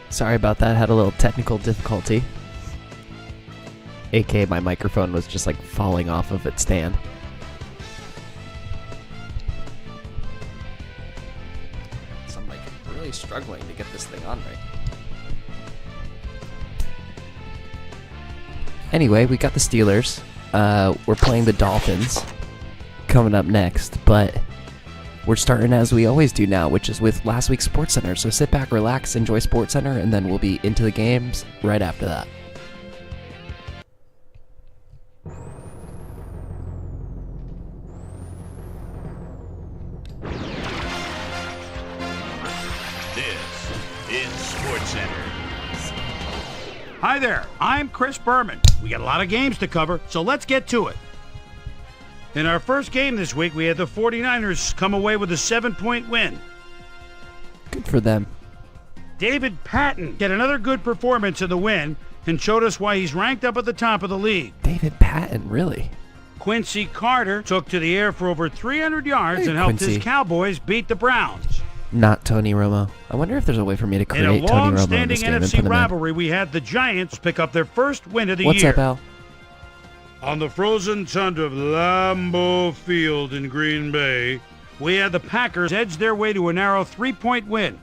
Sorry about that. Had a little technical difficulty. AKA my microphone was just like falling off of its stand. So I'm like really struggling to get this thing on right. Anyway, we got the Steelers. We're playing the Dolphins coming up next, but we're starting as we always do now, which is with last week's SportsCenter. So sit back, relax, enjoy SportsCenter, and then we'll be into the games right after that. This is SportsCenter. Hi there, I'm Chris Berman. We got a lot of games to cover, so let's get to it. In our first game this week, we had the 49ers come away with a 7-point win. Good for them. David Patton had another good performance in the win and showed us why he's ranked up at the top of the league. David Patton, really? Quincy Carter took to the air for over 300 yards Hey, and helped Quincy. his Cowboys beat the Browns. Not Tony Romo. I wonder if there's a way for me to In create a Tony Romo in long-standing this game and put NFC him in. rivalry, we had the Giants pick up their first win of the What's year. up, Al? On the frozen tundra of Lambeau Field in Green Bay, we had the Packers edge their way to a narrow 3-point win.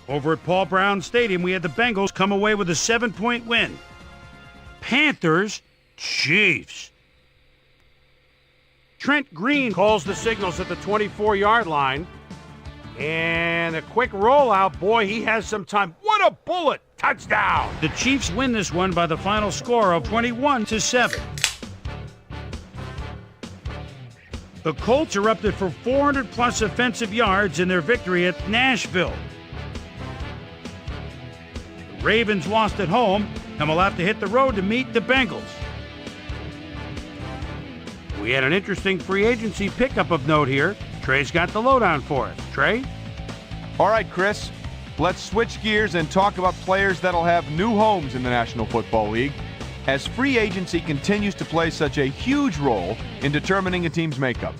Over at Paul Brown Stadium, we had the Bengals come away with a 7-point win. Panthers, Chiefs. Trent Green calls the signals at the 24-yard line. And a quick rollout. Boy, he has some time. What a bullet! Touchdown! The Chiefs win this one by the final score of 21-7. The Colts erupted for 400-plus offensive yards in their victory at Nashville. The Ravens lost at home and will have to hit the road to meet the Bengals. We had an interesting free agency pickup of note here. Trey's got the lowdown for us. Trey? All right, Chris. Let's switch gears and talk about players that'll have new homes in the National Football League, as free agency continues to play such a huge role in determining a team's makeup.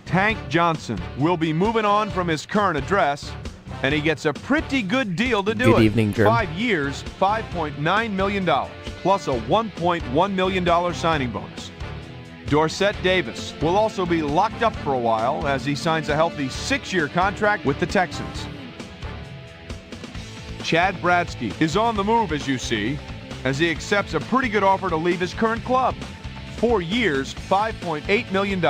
Tank Johnson will be moving on from his current address, and he gets a pretty good deal to do it. Good evening, Germ. 5 years, $5.9 million, plus a $1.1 million signing bonus. Dorsett Davis will also be locked up for a while as he signs a healthy 6-year contract with the Texans. Chad Bradsky is on the move, as you see, as he accepts a pretty good offer to leave his current club. 4 years, $5.8 million,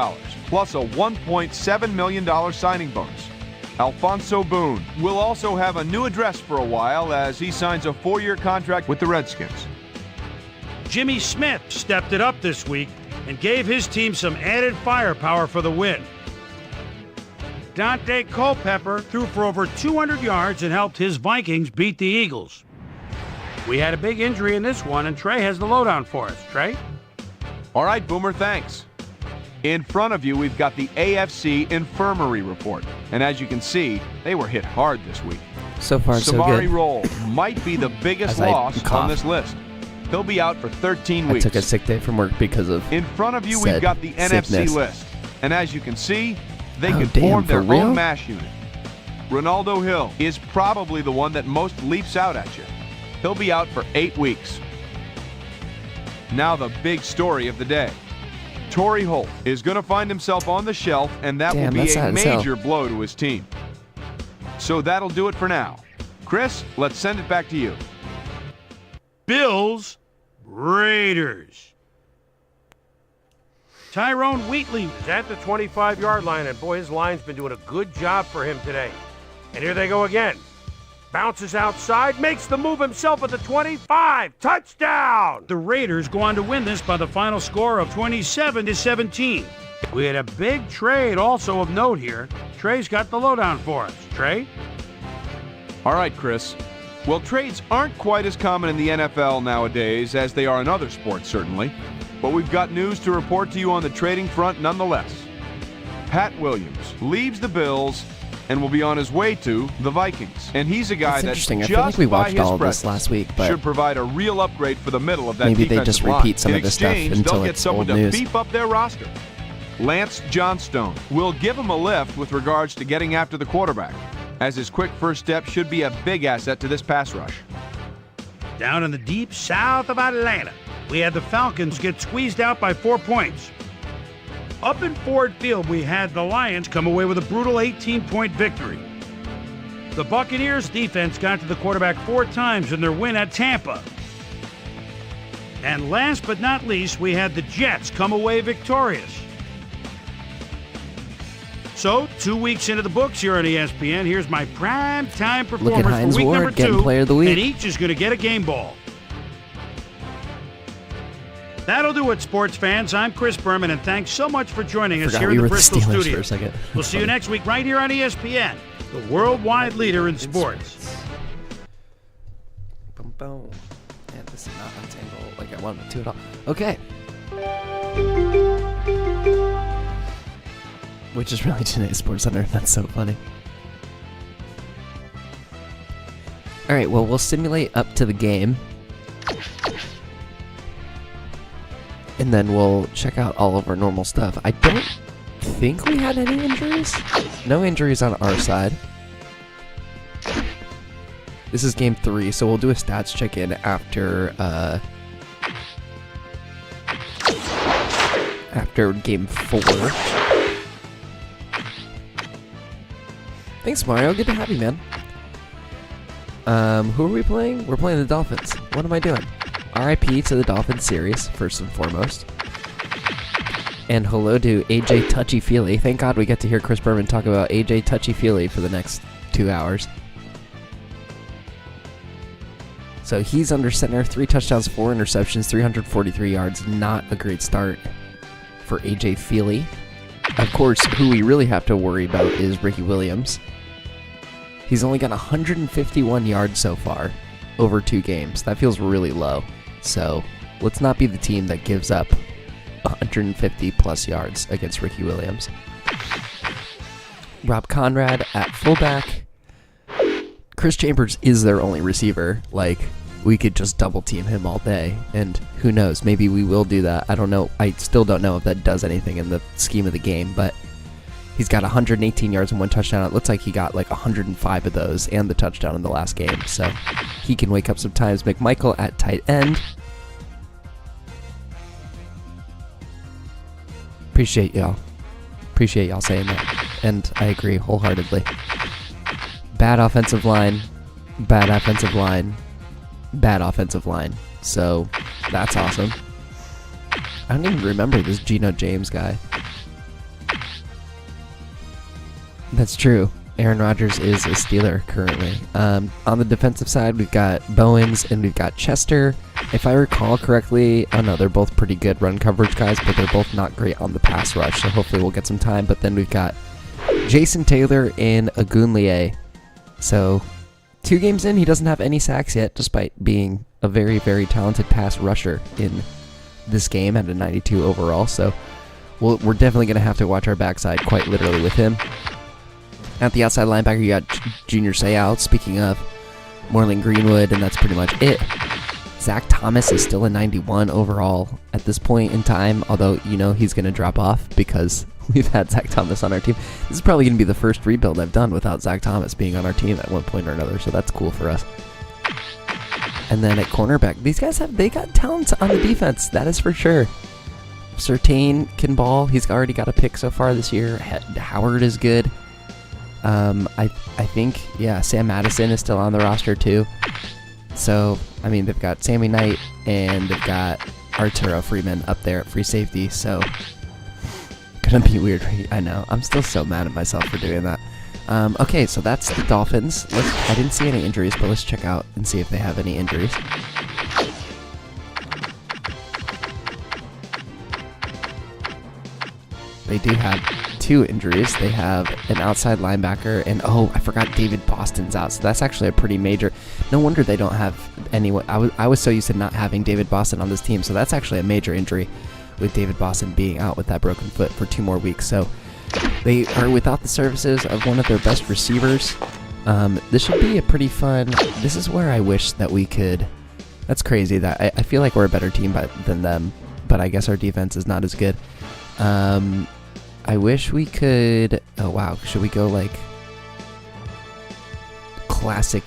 plus a $1.7 million signing bonus. Alfonso Boone will also have a new address for a while as he signs a 4-year contract with the Redskins. Jimmy Smith stepped it up this week and gave his team some added firepower for the win. Dante Culpepper threw for over 200 yards and helped his Vikings beat the Eagles. We had a big injury in this one, and Trey has the lowdown for us. Trey? All right, Boomer, thanks. In front of you, we've got the AFC Infirmary Report. And as you can see, they were hit hard this week. So far, so Samari good. Roll might be the biggest As I loss cough. on this list. He'll be out for 13 I weeks. took a sick day from work because of In front of you, said we've got the NFC sickness. list. And as you can see, they Oh, could damn, form their for real? own MASH unit. Ronaldo Hill is probably the one that most leaps out at you. He'll be out for 8 weeks. Now the big story of the day. Torrey Holt is going to find himself on the shelf, and that Damn, will be that's a sad as hell. major blow to his team. So that'll do it for now. Chris, let's send it back to you. Bills, Raiders. Tyrone Wheatley is at the 25-yard line, and boy, his line's been doing a good job for him today. And here they go again. Bounces outside, makes the move himself at the 25. Touchdown! The Raiders go on to win this by the final score of 27-17. We had a big trade also of note here. Trey's got the lowdown for us. Trey? All right, Chris. Well, trades aren't quite as common in the NFL nowadays as they are in other sports, certainly. But we've got news to report to you on the trading front nonetheless. Pat Williams leaves the Bills and will be on his way to the Vikings. And he's a guy That's that interesting. I just feel like we by watched his all of this presence last week, but should provide a real upgrade for the middle of that maybe they defensive just line. repeat some In of this stuff exchange, until they'll get it's someone old to news. beef up their roster. Lance Johnstone will give him a lift with regards to getting after the quarterback. as his quick first step should be a big asset to this pass rush. Down in the deep south of Atlanta, we had the Falcons get squeezed out by 4 points. Up in Ford Field, we had the Lions come away with a brutal 18-point victory. The Buccaneers defense got to the quarterback 4 times in their win at Tampa. And last but not least, we had the Jets come away victorious. So, 2 weeks into the books here on ESPN, here's my prime time performers Hines for week Ward number getting 2, player of the week. and each is going to get a game ball. That'll do it, sports fans. I'm Chris Berman, and thanks so much for joining us here in the Bristol Steelers studio. for a second. We'll see you next week right here on ESPN, the worldwide leader in sports. Boom, boom. And this is not untangle like I wanted to at all. Okay. Which is really today's Sports Center. That's so funny. All right, well, we'll simulate up to the game. And then we'll check out all of our normal stuff. I don't think we had any injuries. No injuries on our side. This is game 3, so we'll do a stats check-in after game 4. Thanks, Mario. Good to have you, man. Who are we playing? We're playing the Dolphins. What am I doing? RIP to the Dolphins series, first and foremost. And hello to AJ Touchy-Feely. Thank God we get to hear Chris Berman talk about AJ Touchy-Feely for the next 2 hours. So he's under center, 3 touchdowns, 4 interceptions, 343 yards. Not a great start for AJ Feely. Of course, who we really have to worry about is Ricky Williams. He's only got 151 yards so far over 2 games. That feels really low. So let's not be the team that gives up 150 plus yards against Ricky Williams. Rob Conrad at fullback. Chris Chambers is their only receiver. Like, we could just double team him all day, and who knows, maybe we will do that. I don't know. I still don't know if that does anything in the scheme of the game, but he's got 118 yards and 1 touchdown. It looks like he got like 105 of those and the touchdown in the last game, so he can wake up sometimes. McMichael at tight end. Appreciate y'all saying that, and I agree wholeheartedly. Bad offensive line, bad offensive line, bad offensive line. So that's awesome. I don't even remember this Geno James guy. That's true. Aaron Rodgers is a Steeler currently. On the defensive side, we've got Bowens and we've got Chester. If I recall correctly, oh no, they're both pretty good run coverage guys, but they're both not great on the pass rush, so hopefully we'll get some time. But then we've got Jason Taylor and Agunlie. So 2 games in, he doesn't have any sacks yet, despite being a very, very talented pass rusher in this game at a 92 overall. So we're definitely going to have to watch our backside quite literally with him. At the outside linebacker, you got Junior Seau. Speaking of, Moreland Greenwood, and that's pretty much it. Zach Thomas is still a 91 overall at this point in time, although, you know, he's going to drop off because we've had Zach Thomas on our team. This is probably going to be the first rebuild I've done without Zach Thomas being on our team at one point or another, so that's cool for us. And then at cornerback, these guys they got talent on the defense, that is for sure. Surtain can ball. He's already got a pick so far this year. Howard is good. I think, yeah, Sam Madison is still on the roster too. So, I mean, they've got Sammy Knight and they've got Arturo Freeman up there at free safety, so gonna be weird. I know. I'm still so mad at myself for doing that. Okay, so that's the Dolphins. I didn't see any injuries, but let's check out and see if they have any injuries. They do have 2 injuries. They have an outside linebacker, and oh, I forgot David Boston's out, so that's actually a pretty major. No wonder they don't have anyone. I was so used to not having David Boston on this team, so that's actually a major injury with David Boston being out with that broken foot for 2 more weeks. So they are without the services of one of their best receivers. This should be a pretty fun. This is where I wish that we could. That's crazy that I feel like we're a better team than them, but I guess our defense is not as good. I wish we could. Oh wow, should we go like? classic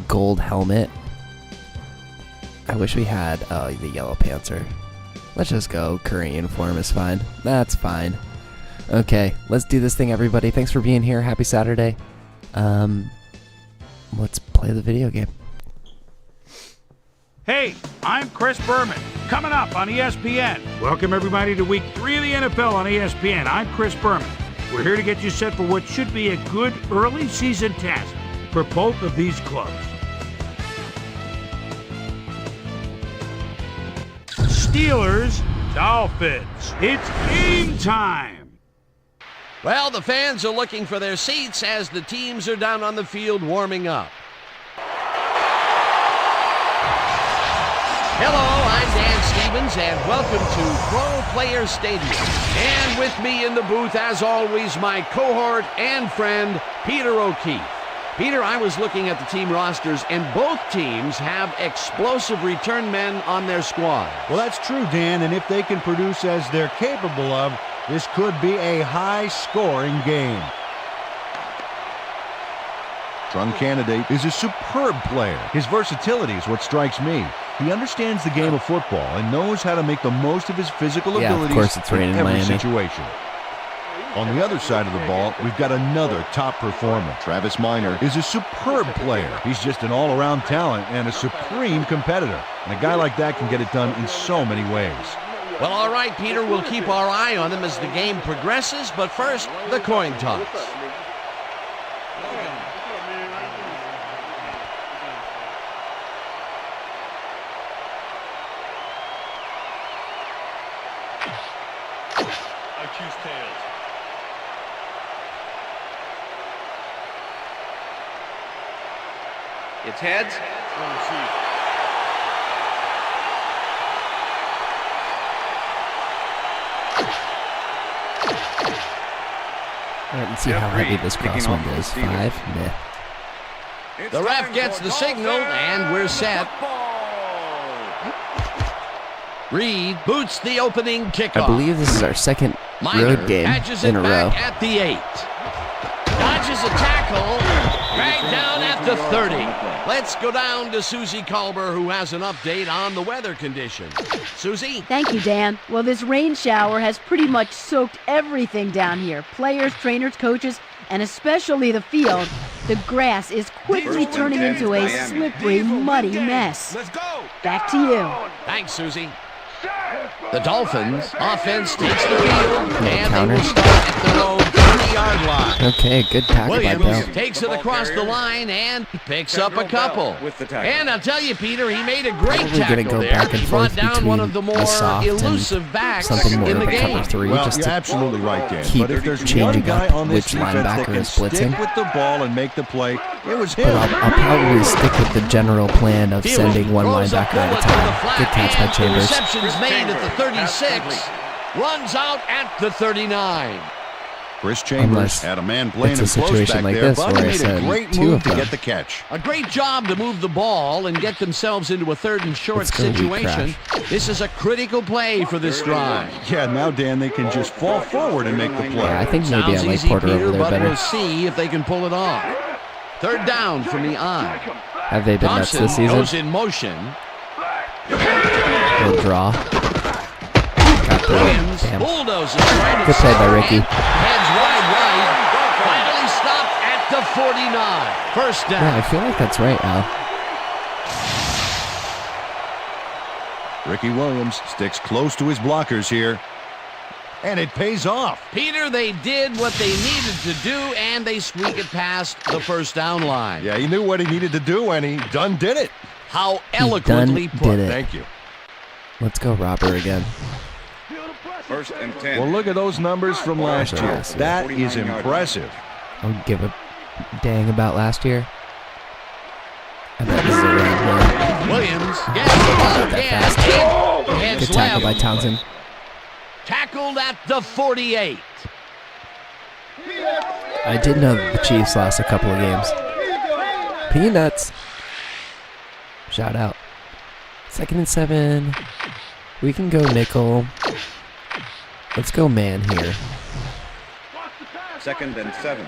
gold helmet. I wish we had the yellow panther. Let's just go. Current uniform is fine. That's fine. Okay, let's do this thing, everybody. Thanks for being here. Happy Saturday. Let's play the video game. Hey, I'm Chris Berman. Coming up on ESPN. Welcome everybody to week 3 of the NFL on ESPN. I'm Chris Berman. We're here to get you set for what should be a good early season test for both of these clubs. Steelers, Dolphins. It's game time. Well, the fans are looking for their seats as the teams are down on the field warming up. Hello, I'm Dan Stevens, and welcome to Pro Player Stadium. And with me in the booth, as always, my cohort and friend, Peter O'Keefe. Peter, I was looking at the team rosters, and both teams have explosive return men on their squad. Well, that's true, Dan, and if they can produce as they're capable of, this could be a high-scoring game. Strong candidate is a superb player. His versatility is what strikes me. He understands the game of football and knows how to make the most of his physical abilities of course it's in raining every Miami. situation. On the other side of the ball, we've got another top performer. Travis Minor is a superb player. He's just an all-around talent and a supreme competitor. And a guy like that can get it done in so many ways. Well, all right, Peter, we'll keep our eye on them as the game progresses, but first, the coin toss. I choose tails. It's heads. Let's see how heavy this crosswind is. 5? Meh. The ref gets the signal, and we're set. Reed boots the opening kickoff. I believe this is our second Minor road game catches in it a row. back at the 8. Dodges a tackle. Dragged down at the 30. Let's go down to Susie Culber, who has an update on the weather conditions. Susie? Thank you, Dan. Well, this rain shower has pretty much soaked everything down here. Players, trainers, coaches, and especially the field. The grass is quickly turning into a slippery, muddy mess. Let's go. Back to you. Thanks, Susie. The Dolphins offense takes the field, and counter. they will start at their own 30-yard line. Okay, good tackle by Williams Bell. takes it across the line and picks up a couple. with the tackle. And I'll tell you, Peter, he made a great Probably gonna tackle go there. back and He brought forth down one of the between more the soft and elusive backs something more in the of a cover game. 3 Well, just you're to absolutely right, Dan. keep But if there's changing one guy up on this which defense that linebacker can is blitzing. stick with the ball and make the play, it was him. But I'll probably stick with the general plan of Fields sending one throws linebacker at a bullet to the time. flat, Good catch by and Chambers. Interception's made at the 36. Runs out at the 39. Chris Chambers Unless had a man playing it's a him close situation back like there, this but where he I made a send great 2 move of to them. get the catch. A great job to move the ball and get themselves into a 3rd and short Let's go, weak situation. This is a critical play for this drive. Yeah, now, Dan, they can just fall forward and make the play. Yeah, I think maybe I Sounds like easy, Porter Peter, over there but better. we'll see if they can pull it off. 3rd down from the eye. Have they been nuts Thompson this season? goes in motion. Little draw. Got the Williams damn. bulldozes right Good play by Ricky. Heads wide. Finally stopped at the 49. First down. Yeah, I feel like that's right, Al. Ricky Williams sticks close to his blockers here, and it pays off. Peter, they did what they needed to do, and they squeak it past the first down line. Yeah, he knew what he needed to do, and he done did it. How eloquently done put. did it. Thank you. Let's go, Robert, again. 1st and 10. Well, look at those numbers from last year. Last year. That is 49 yards. impressive. I don't give a dang about last year. I bet this is a run. Williams gets the ball again. Heads Good tackle by left. Townsend. Tackled at the 48. I did know that the Chiefs lost a couple of games. Peanuts. Shout out. 2nd and 7. We can go nickel. Let's go man here. 2nd and 7.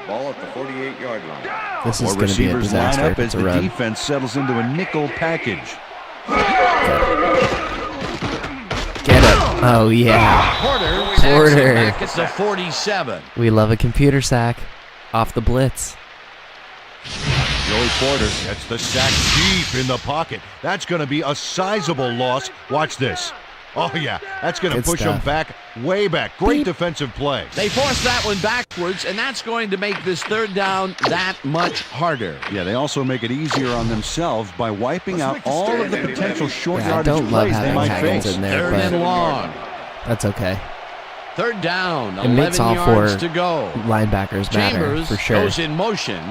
Ball at the 48-yard line. This is Or going to be a receivers line disaster up if as it's a the run. defense settles into a nickel package. Get him. Oh, yeah. Porter Porter. back at the 47. We love a computer sack. Off the blitz. Joey Porter gets the sack deep in the pocket. That's going to be a sizable loss. Watch this. Oh, yeah. That's going to Good push stuff. him back, way back. Great defensive play. They forced that one backwards, and that's going to make this third down that much harder. Yeah, they also make it easier on themselves by wiping out all of the potential short Yeah, I yardage don't love plays they having might Haggins face. in there, Third and but long. that's okay. Third down, It makes 11 all yards four to go. linebackers matter, Chambers for sure. goes in motion.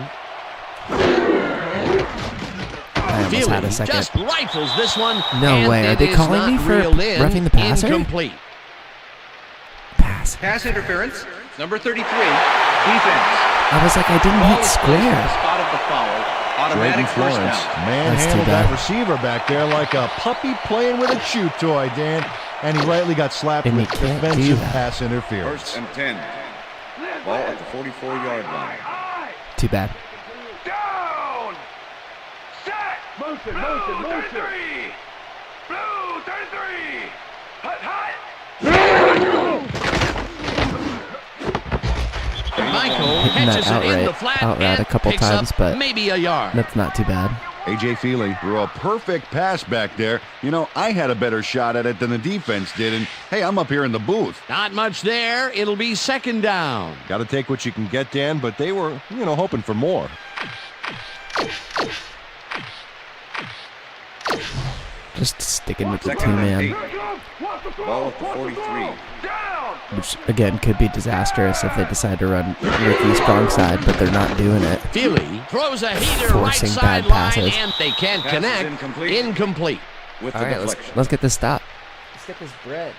I almost had a Feely second. just rifles this one. No and way. Are it they is calling not me for reeled in. roughing the passer? Incomplete. Pass. Pass interference, number 33, defense. I was like, I didn't Ball hit is placed square. on the spot of the foul. Automatic Drayton first Florence down. manhandled too that bad. receiver back there like a puppy playing with a chew toy, Dan. And he rightly got slapped And with you can't do defensive that. pass interference. First and 10. Ball at the 44-yard line. Too bad. Down! Set! Motion, motion, motion! 33! Blue, 33! Hut, hut! Michael Hitting that catches it in the outright- flat outright and a couple picks times, up but maybe a yard. That's not too bad. A.J. Feely threw a perfect pass back there. You know, I had a better shot at it than the defense did, and hey, I'm up here in the booth. Not much there. It'll be second down. Got to take what you can get, Dan, but they were, hoping for more. Just sticking with the Second and two-man, 8. Ball at the 43. which again could be disastrous if they decide to run Ricky's strong side, but they're not doing it. Feely throws a heater right Forcing bad sideline, passes. and they can't Pass is connect. incomplete. Incomplete. With All the right, deflection. let's get this stop. Let's get this bread.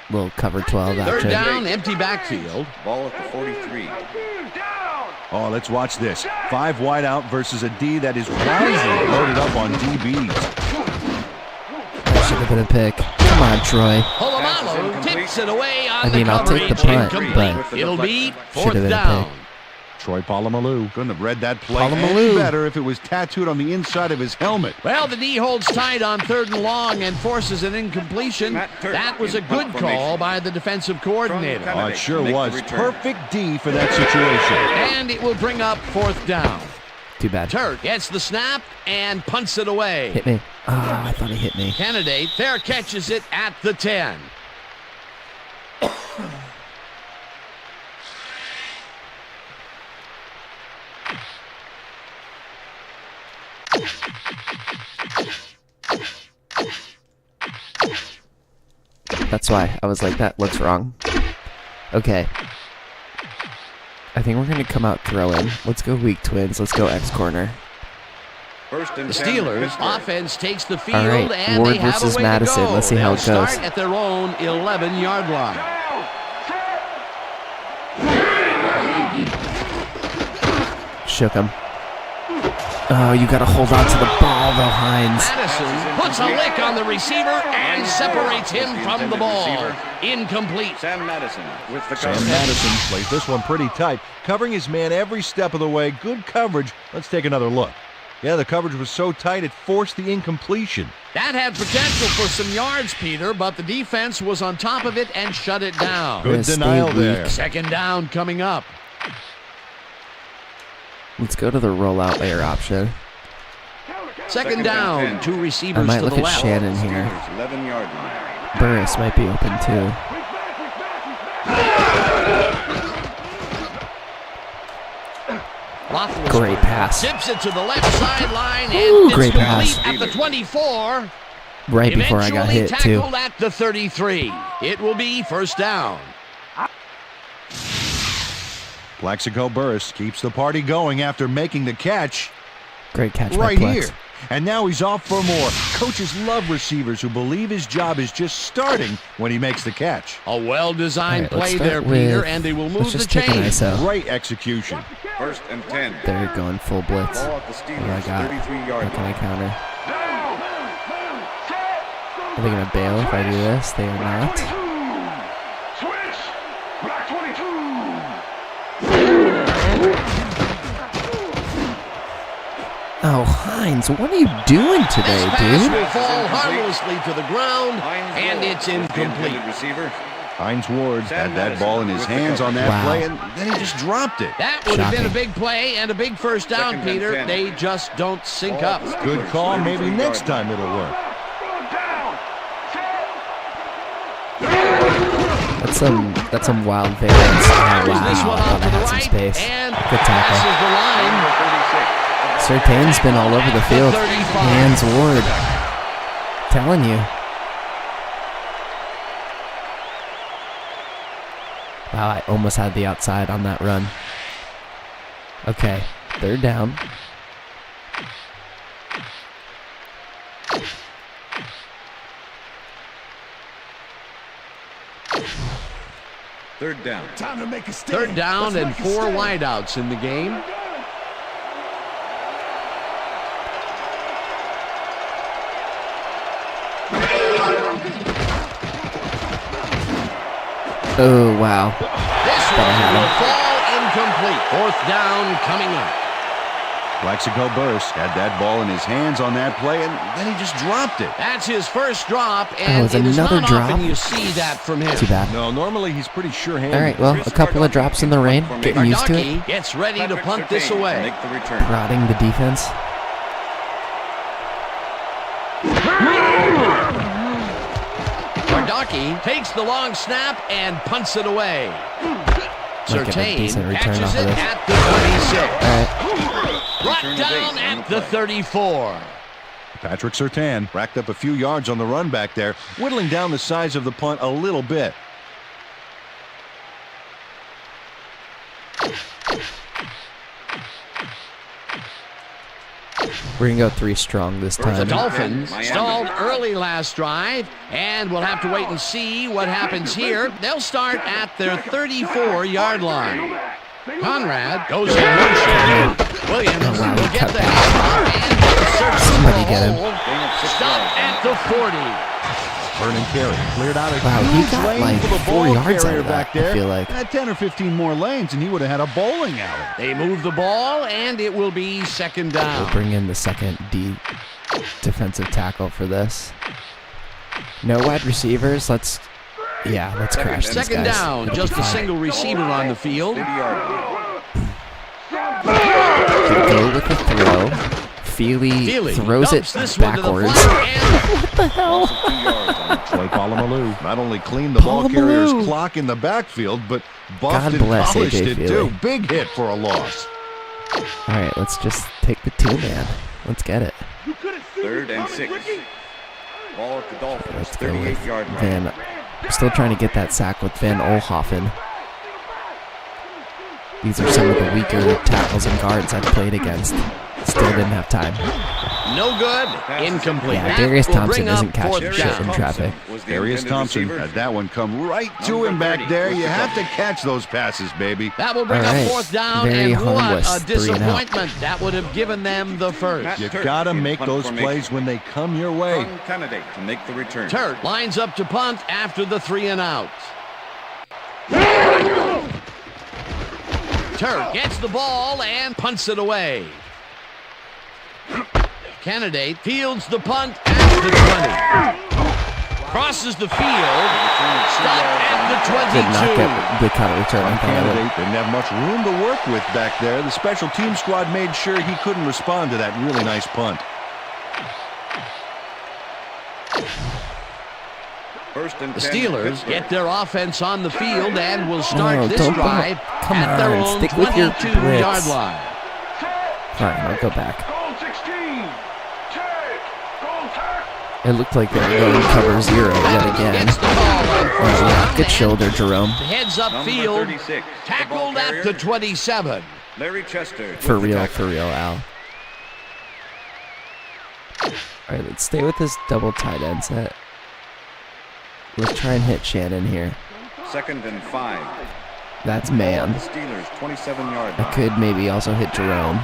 Little cover 12 Third action. down, empty backfield. Ball at the 43. Oh, let's watch this. 5 wide out versus a D that is wisely loaded up on DBs. That should have been a pick. Come on, Troy. Polamalu tips it away on I mean, the I'll take the coverage. punt, Incomplete. but It'll be Should've fourth been a down. pick. Troy Polamalu couldn't have read that play Polamalu. any better if it was tattooed on the inside of his helmet. Well, the knee holds tight on third and long and forces an incompletion. Matt Turk That was a in good punt call formation. by the defensive coordinator. Oh, it sure Make the was. return. Perfect D for that situation. And it will bring up fourth down. Too bad. Turk gets the snap and punts it away. Hit me. Oh, I thought he hit me. Candidate fair catches it at the 10. That's why I was like, that looks wrong. Okay. I think we're going to come out throwing. Let's go weak twins. Let's go X corner. First and The 10, Steelers Pittsburgh. offense takes the field All right, and Ward they have versus a way Madison. to go. Let's see how They'll it goes. start at their own 11-yard line. Shook him. Oh, you got to hold on to the ball, though, Hines. Madison puts a lick on the receiver and separates him from the ball. Incomplete. Sam Madison with the Sam cover. Madison plays this one pretty tight, covering his man every step of the way. Good coverage. Let's take another look. Yeah, the coverage was so tight it forced the incompletion. That had potential for some yards, Peter, but the defense was on top of it and shut it down. Good Stay denial weak. there. Second down coming up. Let's go to the rollout layer option. Second down, two I receivers might to look the at left. Shannon here. 11-yard line. Burris might be open, too. Roethlisberger Great pass. Zips it to the left sideline Ooh, and great it's pass. complete at the 24. Right before I got Eventually hit, too. tackled at the 33. It will be first down. Plaxico Burris keeps the party going after making the catch Great catch by right Plex. here. And now he's off for more. Coaches love receivers who believe his job is just starting when he makes the catch. A well-designed All right, let's play start there, Peter, with- and they will let's move the just take an chains. ISO. Great execution. First and 10. They're going full blitz. Ball at the What do I Steelers' got? 33-yard How can I line. counter? Are they going to bail if I do this? They are not. Oh, Hines, what are you doing today, This pass dude? will fall harmlessly to the ground, and it's incomplete. Receiver. Hines Ward had that ball in his hands on that play, and then he just dropped it. That would have been a Shocking. big play and a big first down, Second and Peter. 10. They just don't sync up. Good call. Maybe next time it'll work. That's some wild variance. Oh, Fires this wow, one I off thought I to the had some right, space. and Good tackle. passes the line. Surtain's been all over the field. 35. Hands Ward. Telling you. Wow, I almost had the outside on that run. Okay, third down. Third down. Third down and 4 wideouts in the game. Oh, wow. This one will fall incomplete. Fourth down coming up. Plaxico Burst had that ball in his hands on that play, and then he just dropped it. That's his first drop, and was it is another not drop? often you see that from him. Too bad. No, normally he's pretty sure-handed. All right, well, a couple of drops in the rain. Getting used to it. Bardacchi gets ready to Patrick punt this Surtain to away. Make the return. Prodding the defense. Bardacchi takes the long snap and punts it away. Might get a Surtain decent return catches off of it this. at the 26. All right. Brought down at the 34. Patrick Surtain racked up a few yards on the run back there, whittling down the size of the punt a little bit. We're going to go 3 strong this The time. Dolphins Miami. stalled early last drive, and we'll have to wait and see what happens here. They'll start at their 34-yard line. Conrad goes in motion. Williams Oh, wow, will he get cut the back. and Somebody get him. Stop at the 40. Vernon Carey cleared out a Wow, he huge got lane like for the 4 ball yards out carrier of that, back there. I feel like. Had 10 or 15 more lanes, and he would have had a bowling alley. They move the ball, and it will be second We'll down. bring in the second defensive tackle for this. No wide receivers. Let's crash these Second guys. down, It'll be just a fine. single receiver on the field. 30-yard line. Go with the throw. Feely throws it dumps this one to the backwards. flat, and Troy Polamalu not only cleaned the ball carrier's Polamalu. clock in the backfield, but buffed God and bless polished AJ it Feely. too. Big hit for a loss. All right, let's just take the 2-man. Let's get it. Third and 6. Ball at the Dolphins. Let's go with 38-yard line. Van. I'm still trying to get that sack with Van Olhoffen. These are some of the weaker tackles and guards I've played against. Still didn't have time. no good, incomplete. Yeah, That Darius will Thompson bring up isn't catching fourth shit down. in traffic. Was the Darius intended Thompson receiver. had that one come right to Number him back 30 there. was You the have to Dolphins. catch those passes, baby. That will bring All up right. fourth down, Very and what harmless, a 3 and out. disappointment. That would have given them the first. You Turt gotta in make punt those formation. plays when they come your way. Strong candidate to make the return. Turt lines up to punt after the 3 and out. Turt gets the ball and punts it away. Candidate fields the punt at the 20. Crosses the field. Stopped at the Did not 22. get the kind of return I thought I would. Candidate didn't have much room to work with back there. The special team squad made sure he couldn't respond to that really nice punt. First and The 10, Steelers Pittsburgh. get their offense on the field and will start No, this don't- drive come at their on, own stick with your 22-yard blitz. line. Fine, I'll go back. It looked like they were going cover 0 yet again. Gets the ball on Oh, first yeah. down Good and shoulder, Jerome. Heads Number upfield, 36, the ball tackled at carrier, the 27. Larry Chester. For with the real, tackle. Al. All right, let's stay with this double tight end set. Let's try and hit Shannon here. Second and 5. That's man. The Steelers, 27-yard I line. could maybe also hit Jerome.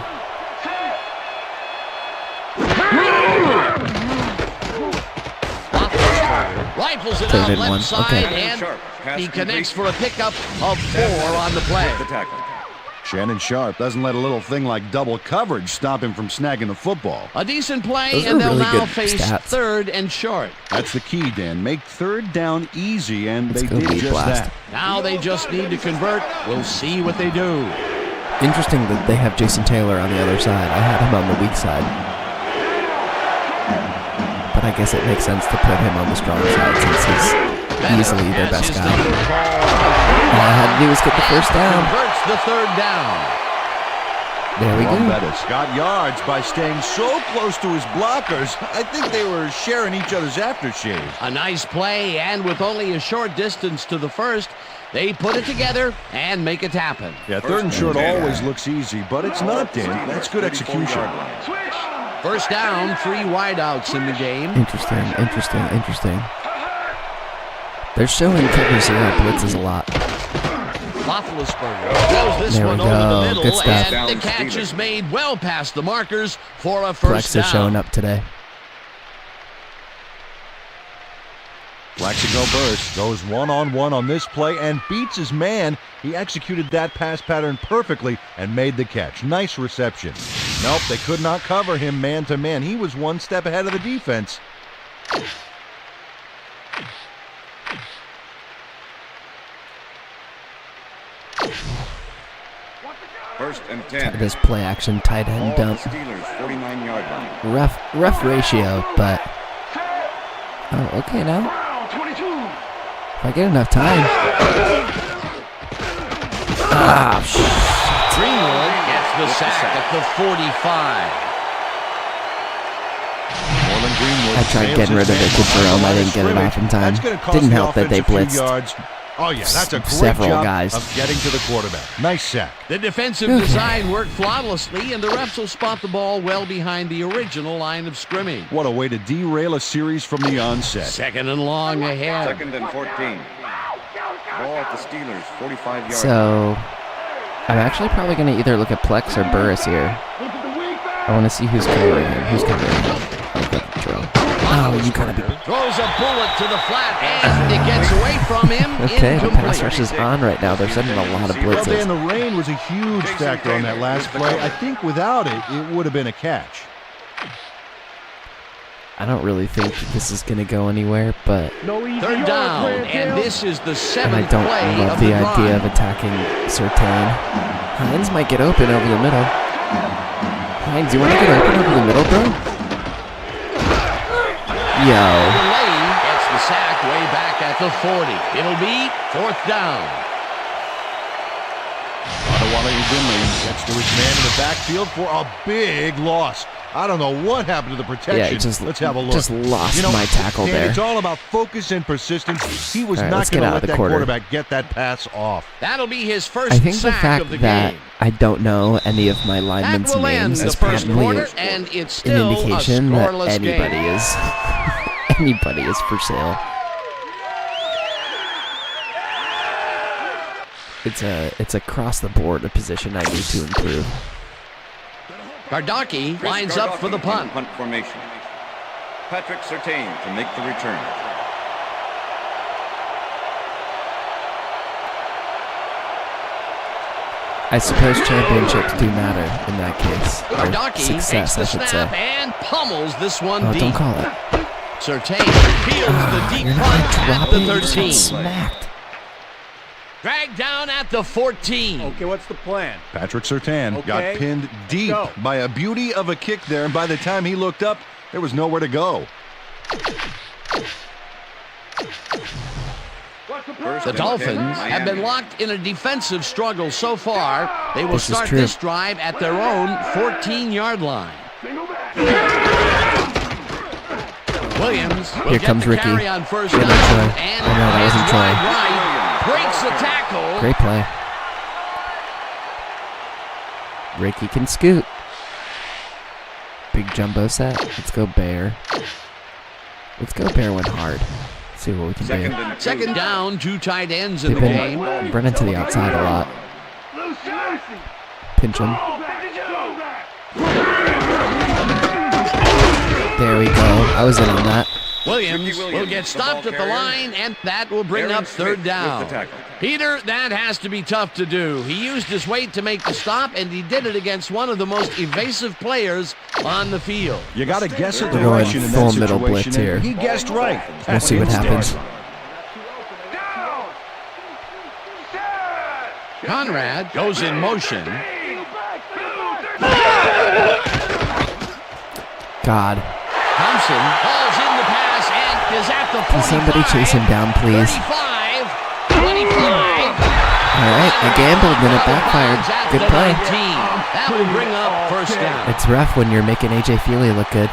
Rifles it Third out and left one. side, Okay. and Sharp, pass he connects complete. for a pickup of 4 on the play. The tackle. Shannon Sharp doesn't let a little thing like double coverage stop him from snagging the football. A decent play, Those and are they'll really now good face stats. 3rd and short. That's the key, Dan. Make third down easy, and Let's they go did lead just blast. that. Now they just need to convert. We'll see what they do. Interesting that they have Jason Taylor on the other side. I had him on the weak side. But I guess it makes sense to put him on the strong side since he's easily their best guy. All I had to do was get the first down. Converts the 3rd down. There we Ron go. Bettis got yards by staying so close to his blockers. I think they were sharing each other's aftershave. A nice play, and with only a short distance to the first, they put it together and make it happen. Yeah, 3rd and short always looks easy, but it's not, Dan. That's good execution. First down, 3 wideouts in the game. Interesting. They're showing cover 0 blitzes a lot. Roethlisberger throws this There we one go. over the middle, Good stuff. and the catch is made well past the markers for a first Plex down. is showing up today. Plaxico Burst goes one-on-one on this play and beats his man. He executed that pass pattern perfectly and made the catch. Nice reception. Nope, they could not cover him man-to-man. He was one step ahead of the defense. First and 10. This play action tight end Ball dump. at the Steelers, 49-yard line. Rough ratio, but okay now. If I get enough time. Greenwood gets the sack at the 45. Norman Greenwood I tried getting rid of it to Jerome. I didn't get it off in time. Didn't help that they blitzed yards. Oh yeah, that's a great several job guys. of getting to the quarterback. Nice sack. The defensive Okay. design worked flawlessly, and the refs will spot the ball well behind the original line of scrimmage. What a way to derail a series from the onset. 2nd and long ahead. 2nd and 14. Ball at the Steelers, 45-yard line. So I'm actually probably going to either look at Plex or Burris here. I want to see who's covering him. Who's covering him? Oh, you gotta be. Throws a bullet to the flat, and it gets away from him. Okay, the pass Incomplete. rush is on right now. They're sending a lot of Well, Dan, blitzes. the rain was a huge factor on that last play. I think without it, it would have been a catch. I don't really think that this is going to go anywhere, but 3rd down, and this is the and I 7th don't play love of the the idea of drive. attacking Surtain. Hines might get open over the middle. Hines, you want to get open over the middle, bro? Yo. Delay gets the sack way back at the 40. It'll be 4th down. Adewale Udinle gets to his man in the backfield for a big loss. I don't know what happened to the protection. Yeah, Let's have a look. just lost my tackle Dan, there. It's all about focus and persistence. He was All right, not let's get going to out let of the that quarter. quarterback get that pass off. That'll be his first I think the sack fact of the that game. I don't know any of my That linemen's will end names the is first patently quarter, and it's an still indication a that scoreless anybody game. is anybody is for sale. It's across the board a position I need to improve. Gardocki Chris lines up for the Gardocki punt. in punt formation. Patrick Surtain to make the return. I suppose championships do matter in that case. Or Gardocki takes success, the I should snap say. and pummels this one Oh, deep. don't call it. Surtain fields the deep You're not punt gonna at drop the it. You just got 13. smacked. Dragged down at the 14. Okay, what's the plan? Patrick Surtain Okay. got pinned deep Go. by a beauty of a kick there, and by the time he looked up, there was nowhere to go. First The and 10, Dolphins have been Miami. locked in a defensive struggle so far. They will This is start true. this drive at their own 14-yard line. Williams will Here get comes the Ricky. carry on first Yeah, down, that's right. and Oh, no, that heads wasn't Troy. wide right, breaks the tackle. Great play. Ricky can scoot. Big jumbo set. Let's go Bear. Let's go Bear went hard. See what we can do. Second down, 2 tight ends in They've the game. been running to the outside a lot. Pinch him. There we go. I was in on that. Williams will get stopped at the line, and that will bring up third down. Peter, that has to be tough to do. He used his weight to make the stop, and he did it against one of the most evasive players on the field. You got to guess at the We're going direction in full that middle situation, blitz here. and he guessed right. We'll see what happens. Conrad goes in motion. God. Thompson calls in the pass and is at the 45. Can somebody chase him down, please? 35, 25. All right, I gambled and it backfired. Good play. That will bring up first down. It's rough when you're making A.J. Feely look good.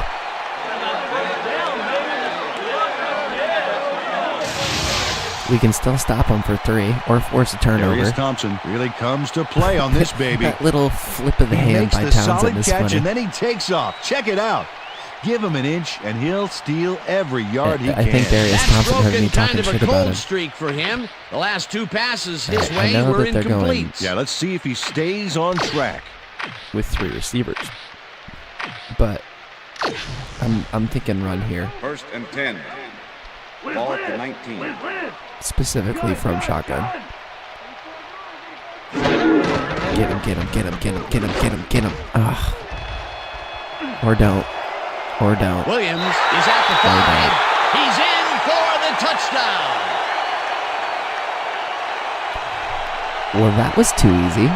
We can still stop him for 3 or force a turnover. Darius Thompson really comes to play on this baby. That little flip of the He hand makes by the Townsend solid is catch funny. and then he takes off. Check it out. Give him an inch and he'll steal every yard he can. I think Darius That's Thompson heard me broken kind talking of a shit about cold him. streak for him. The last 2 passes his I way know were that they're going- incomplete. Yeah, let's see if he stays on track. With 3 receivers. But I'm thinking run here. 1st and 10. Ball at the 19. Specifically from shotgun. Get him. Ugh. Or don't. Williams is at the 5. He's in for the touchdown. Well, that was too easy.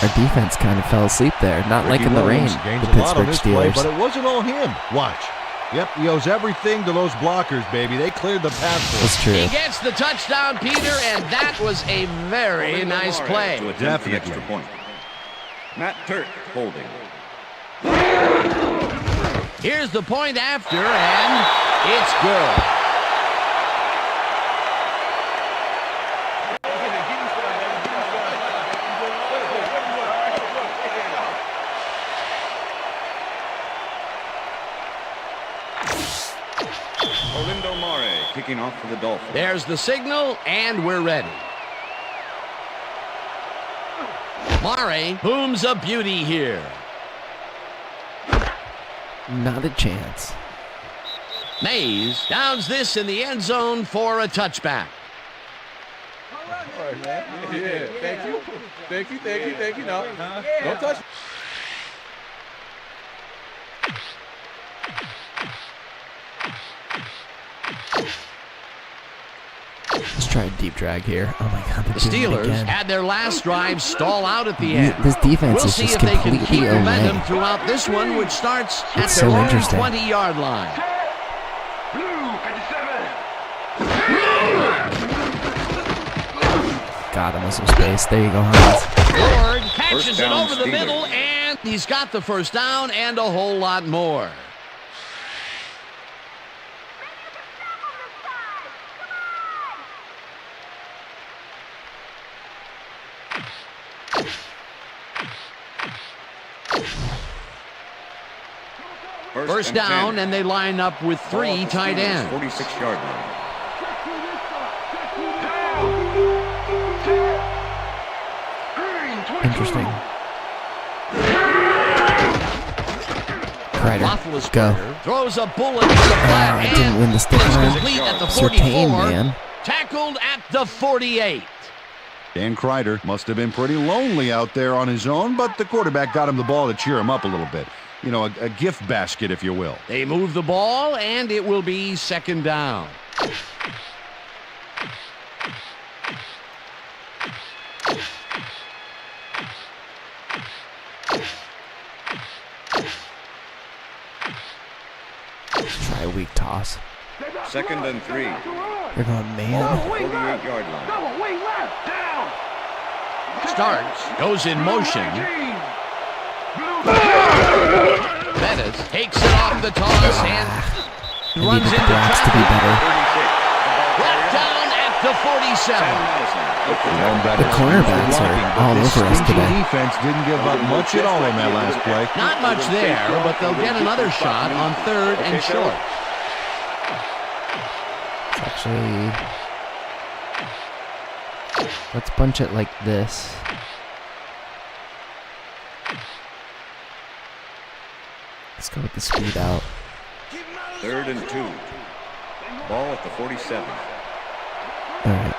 Our defense kind of fell asleep there, not Ricky liking the rain. Williams gains The a lot on Pittsburgh this play, Steelers. but it wasn't all him. Watch. Yep, he owes everything to those blockers, baby. They cleared the path for him. That's true. He gets the touchdown, Peter, and that was a very nice play. To attempt the extra point. Matt Turk holding. Here's the point after, and it's good. Orlando Mare kicking off for the Dolphins. There's the signal, and we're ready. Mare booms a beauty here. Not a chance. Mays downs this in the end zone for a touchback. All right, man. Yeah, thank you. No, don't touch. Let's try a deep drag here. Oh my God, The they're doing it Steelers again. had their last drive stall out at the end. This defense We'll is see just if they can completely keep momentum away. throughout this one, which starts at It's their so own interesting. 20-yard line. Got him with some space. There you go, Hines. Ford catches First it down, over the Steelers. middle, and he's got the first down and a whole lot more. First down, 10. and they line up with 3 tight ends. 46-yard line. Interesting. Kreider, go. Roethlisberger throws a bullet to the flat I hand. didn't win the stick It's arm. complete at the Surtain, 44. man. Tackled at the 48. Dan Kreider must have been pretty lonely out there on his own, but the quarterback got him the ball to cheer him up a little bit. You know, a gift basket, if you will. They move the ball, and it will be second down. Let's try a weak toss. 2nd and 3. They're going, man. 48-yard line. Starts, goes in motion. Bettis takes it off the toss and I runs needed into the blacks to be traffic. better. Brought down at the 47. The cornerbacks are all over us Stingy today. defense didn't give up much at all on that last play. Not much there, but they'll get another shot on 3rd and short. Actually, let's bunch it like this. Let's go with the speed out. 3rd and 2. Ball at the 47. All right.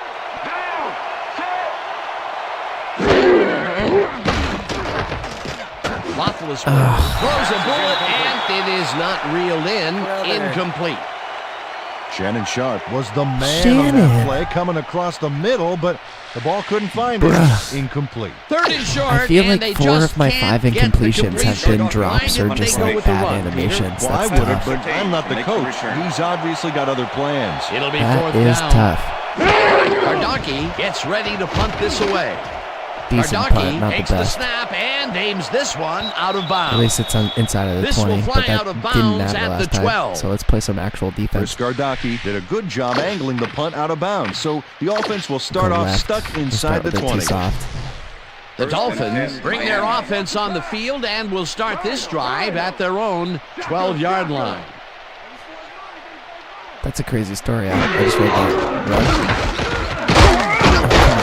Roethlisberger throws a bullet, and it is not reeled in. Incomplete. Shannon Sharp was the man on that play, coming across the middle, but the ball couldn't find it. Incomplete. 3rd and short, I feel and like they 4 just of my can't 5 get the incompletions have been drops or Mind if just they go like with the bad run, animations. Well, I That's would have, tough. but I'm not the coach. He's obviously got other plans. It'll be That 4th is down. tough. Ardaki gets ready to punt this away. Decent Ardaki punt, not the takes the best. snap and aims this one out of bounds. At least it's on inside of the This will 20, fly but that out of didn't bounds matter at last the time. 12. So let's play some actual defense. Ardaki did a good job angling the punt out of bounds, so the offense will start Go off left. stuck We'll inside start the with it 20. too soft. The Dolphins bring their offense on the field and will start this drive at their own 12-yard line. That's a crazy story. I just read that.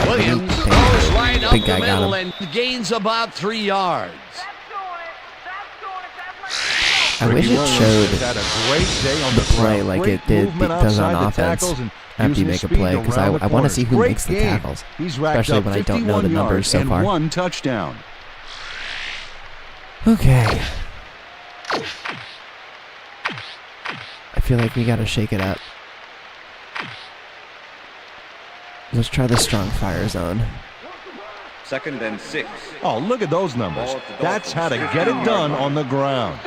Williams Big- goes right up big the guy got middle him. and gains about 3 yards. I wish it showed had a great day on the play like it does on offense after you make a play, because I want to see who makes the tackles, especially when I don't know the numbers so far. 1 touchdown. Okay. I feel like we got to shake it up. Let's try the strong fire zone. 2nd and 6. Oh, look at those numbers. That's how to get it done on the ground.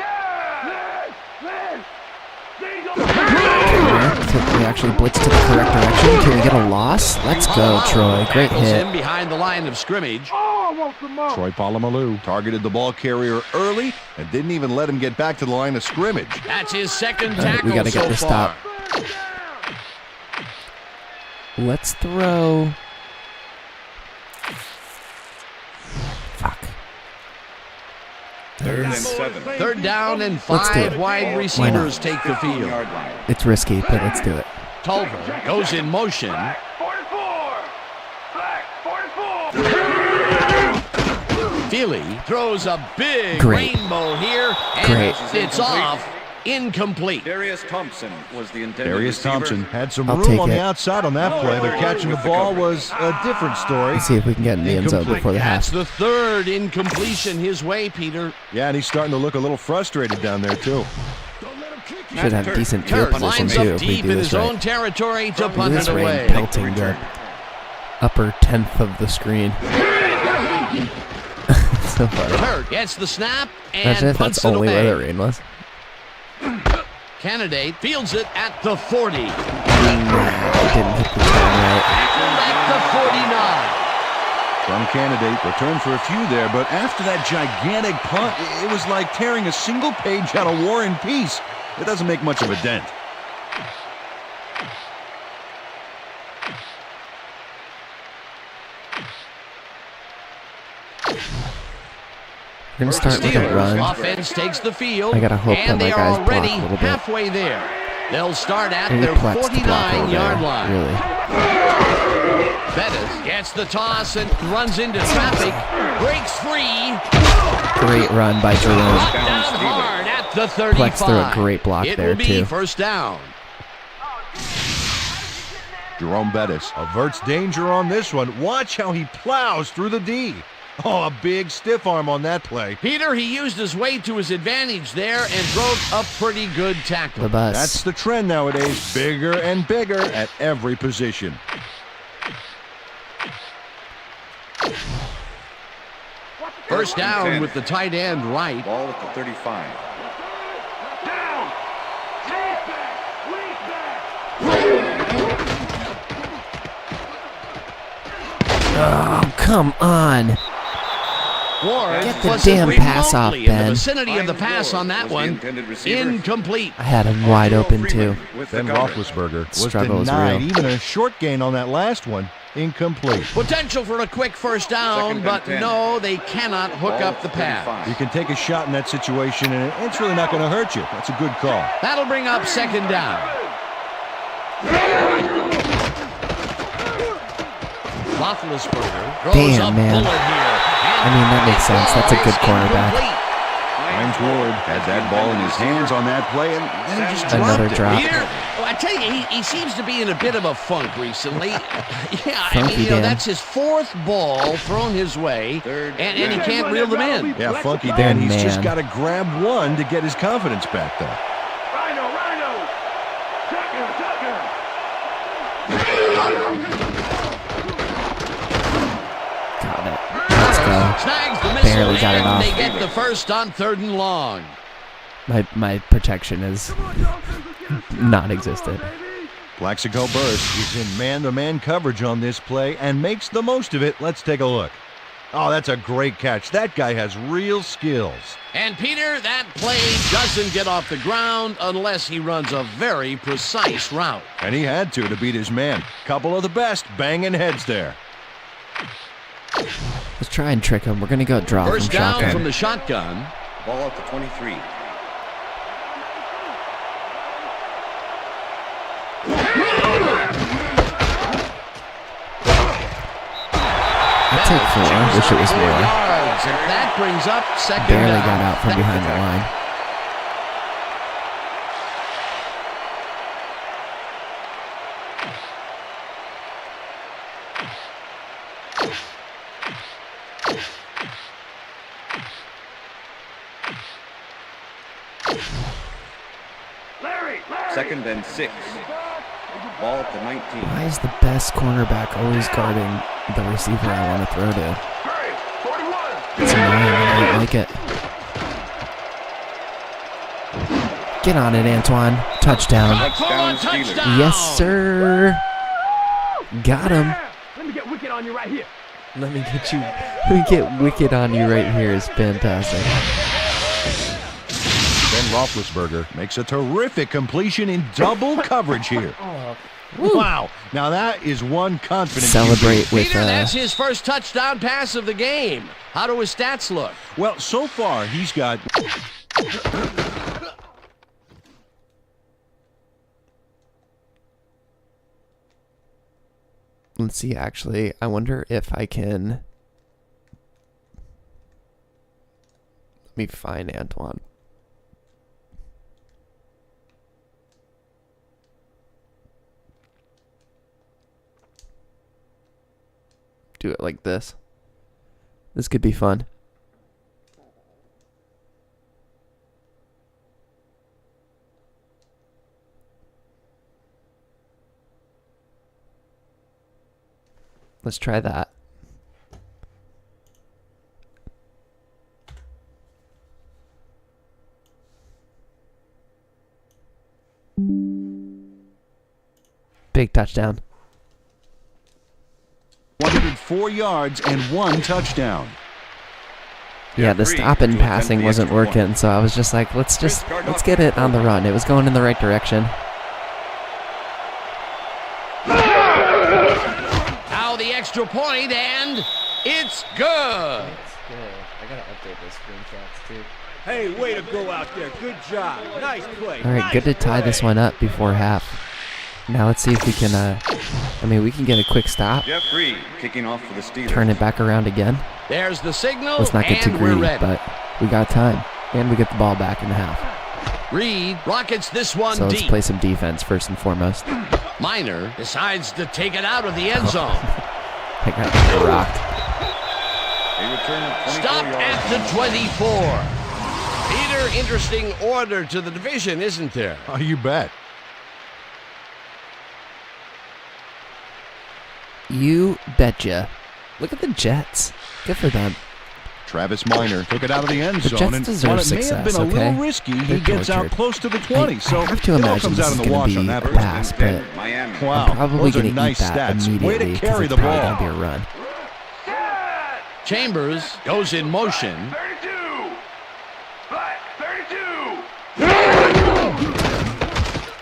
We actually blitz to the correct direction. Can we get a loss? Let's go, Troy. Great Tackles hit. him behind the line of scrimmage. Troy Polamalu targeted the ball carrier early and didn't even let him get back to the line of scrimmage. That's his second All right, tackle we got to so get this far. stop. Let's throw. Fuck. 3rd and 7. 3rd down and Let's do 5 it. wide receivers take the field. It's risky, but let's do it. Tolver goes in motion. Feely throws a big Great. rainbow here, and Great. it's off. Incomplete. Darius Thompson was the intended Darius receiver. Thompson had some I'll room take on it. the outside on that play, but catching the ball was a different story. Let's see if we can get in the end zone before the That's half. the 3rd incompletion his way, Peter. Yeah, and he's starting to look a little frustrated down there, too. Should have decent field Turk position lines too up if we deep do in this his right. own territory to Look at punt this it rain away. pelting the upper 10th of the screen. So funny. Turk gets the snap and Imagine if punts that's only it where away. the rain was. Candidate fields it at the 40. Didn't hit the turn right. At the 49. Some candidate returned for a few there, but after that gigantic punt, it was like tearing a single page out of War and Peace. It doesn't make much of a dent. We're going to start with a run. Offense takes the field. I gotta hope and that my they guys are block already a little bit. halfway there. They'll start at Maybe their Plex to block over 49-yard there, line. really. Bettis gets the toss and runs into traffic. Breaks free. Great run by Jerome. Brought down hard at the 35. Plex threw a great block it there, will be too. first down. Jerome Bettis averts danger on this one. Watch how he plows through the D. Oh, a big stiff arm on that play. Peter, he used his weight to his advantage there and broke a pretty good tackle. The bus. That's the trend nowadays. Bigger and bigger at every position. First down with the tight end right. Ball at the 35. Oh, come on. Ward Get the was damn pass off, remotely in the Ben. vicinity of the pass on that one. Incomplete. I had him wide open, too. Ben Roethlisberger was Struggle is denied real. even a short gain on that last one. Incomplete. Potential for a quick first down, but no, they cannot hook up the pass. You can take a shot in that situation, and it's really not going to hurt you. That's a good call. That'll bring up second down. Roethlisberger throws Damn, a man. bullet here. I mean, that makes sense. That's a good cornerback. Hines Ward had that ball in his hands on that play, and then he just dropped Another it. drop. Peter, well, I tell you, he seems to be in a bit of a funk recently. Yeah, Funky Dan. that's his fourth ball thrown his way, and he can't reel them in. Yeah, Funky Dan, he's just Man. got to grab one to get his confidence back, though. Rhino. Tucker. Got it. Let's go. Snags the missile, Barely got it and off. they get the first on 3rd and long. My protection is non-existent. Plaxico Burress is in man-to-man coverage on this play and makes the most of it. Let's take a look. Oh, that's a great catch. That guy has real skills. And Peter, that play doesn't get off the ground unless he runs a very precise route. And he had to beat his man. Couple of the best banging heads there. Let's try and trick him. We're going to go draw First from down shotgun. from the shotgun. Ball at the 23. I'll take 4. Wish it was 4 more. yards, and that brings up second Barely down. got out from behind the line. Second and 6. Ball at the 19. Why is the best cornerback always guarding the receiver I want to throw to? It's annoying. I don't like it. Get on it, Antoine. Touchdown. Touchdown, Steelers. Yes, sir. Got him. Let me get wicked on you right here. Let me get wicked on you right here is fantastic. Ben Roethlisberger makes a terrific completion in double coverage here. Wow. Now that is one confident Celebrate with Peter, that's his first touchdown pass of the game. How do his stats look? Well, so far he's got Let's see, actually. I wonder if I can... Let me find Antoine. Do it like this. This could be fun. Let's try that. Big touchdown. 104 yards and 1 touchdown. Yeah, the stopping and passing wasn't working, so I was just like, let's get it on the run. It was going in the right direction. Now the extra point, and it's good. It's good. I gotta update those screenshots too. Hey, way to go out there. Good job. Nice play. All right, good to tie this one up before half. Now let's see if we can, I mean, we can get a quick stop. Jeff Reed kicking off for the Steelers. Turn it back around again. There's the signal, Let's not get too and we're greedy, ready. but we got time. And we get the ball back in the half. Reed rockets this one So let's deep. play some defense first and foremost. Minor decides to take it out of the end zone. I got rocked. A return of 24 Stop yards. at the 24. Peter, interesting order to the division, isn't there? Oh, you bet. You betcha. Look at the Jets. Good for them. Travis Minor took it out of the end The zone, Jets and deserve while it may have been success, a okay? little risky, he They're gets out tortured. close to the 20. So I have to it all imagine comes this out is in the going wash to on be that a play. pass, but Miami. Wow, I'm probably those are going to nice eat that stats. Way to immediately because carry it's the probably ball. going to be a run. Chambers goes in motion. 32. Black, 32.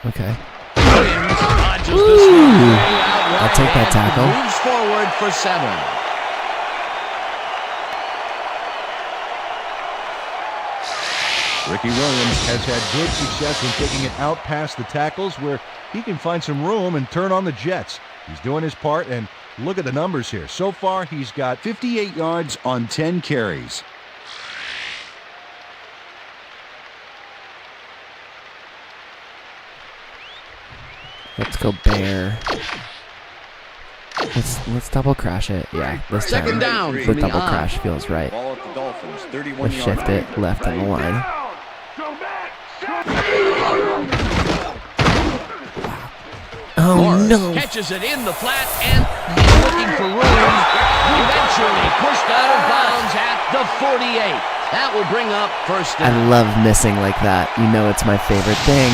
Okay. Williams dodges the Ooh. snap. I'll take that tackle. Moves forward for 7. Ricky Williams has had good success in taking it out past the tackles where he can find some room and turn on the Jets. He's doing his part, and Look at the numbers here. So far, he's got 58 yards on 10 carries. Let's go Bear. Let's double crash it. Yeah, this time. Second down the from the double eye. crash feels right. Ball at the Dolphins, 31 Let's shift it left on the line. Oh Morris no! catches it in the flat and he's looking for room. Eventually pushed out of bounds at the 48. That will bring up first I down. love missing like that. You know it's my favorite thing.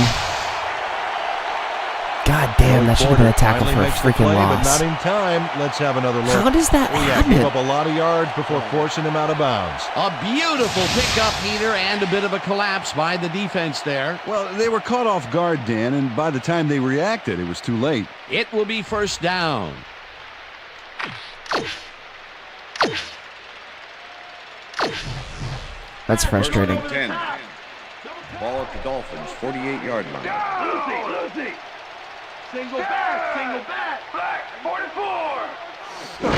God damn, that should have been a tackle for a freaking But loss. not in time. Let's have another look. How does that Yeah, gave up happen? a lot of yards before forcing him out of bounds. A beautiful pickup, Peter, and a bit of a collapse by the defense there. Well, they were caught off guard, Dan, and by the time they reacted, it was too late. It will be first down. That's frustrating. 10. Ball at the Dolphins, 48-yard line. Single back, black, 44.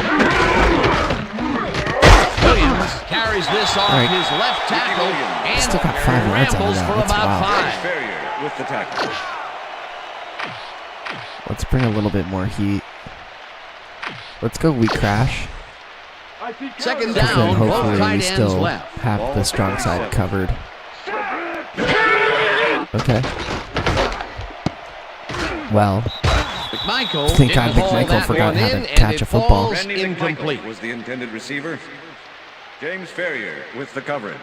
Williams carries this off All right. his left tackle and Still got 5 yards out of rambles that. for That's about wild. 5. Ferrier with the tackle. Let's bring a little bit more heat. Let's go weak crash. Second And then down, both hopefully we tight ends still left. have the strong side covered. Okay. Well, McMichael Thank God didn't haul McMichael that forgot one how to in, catch and a it football. falls Randy incomplete. McMichael was the intended receiver. James Ferrier with the coverage.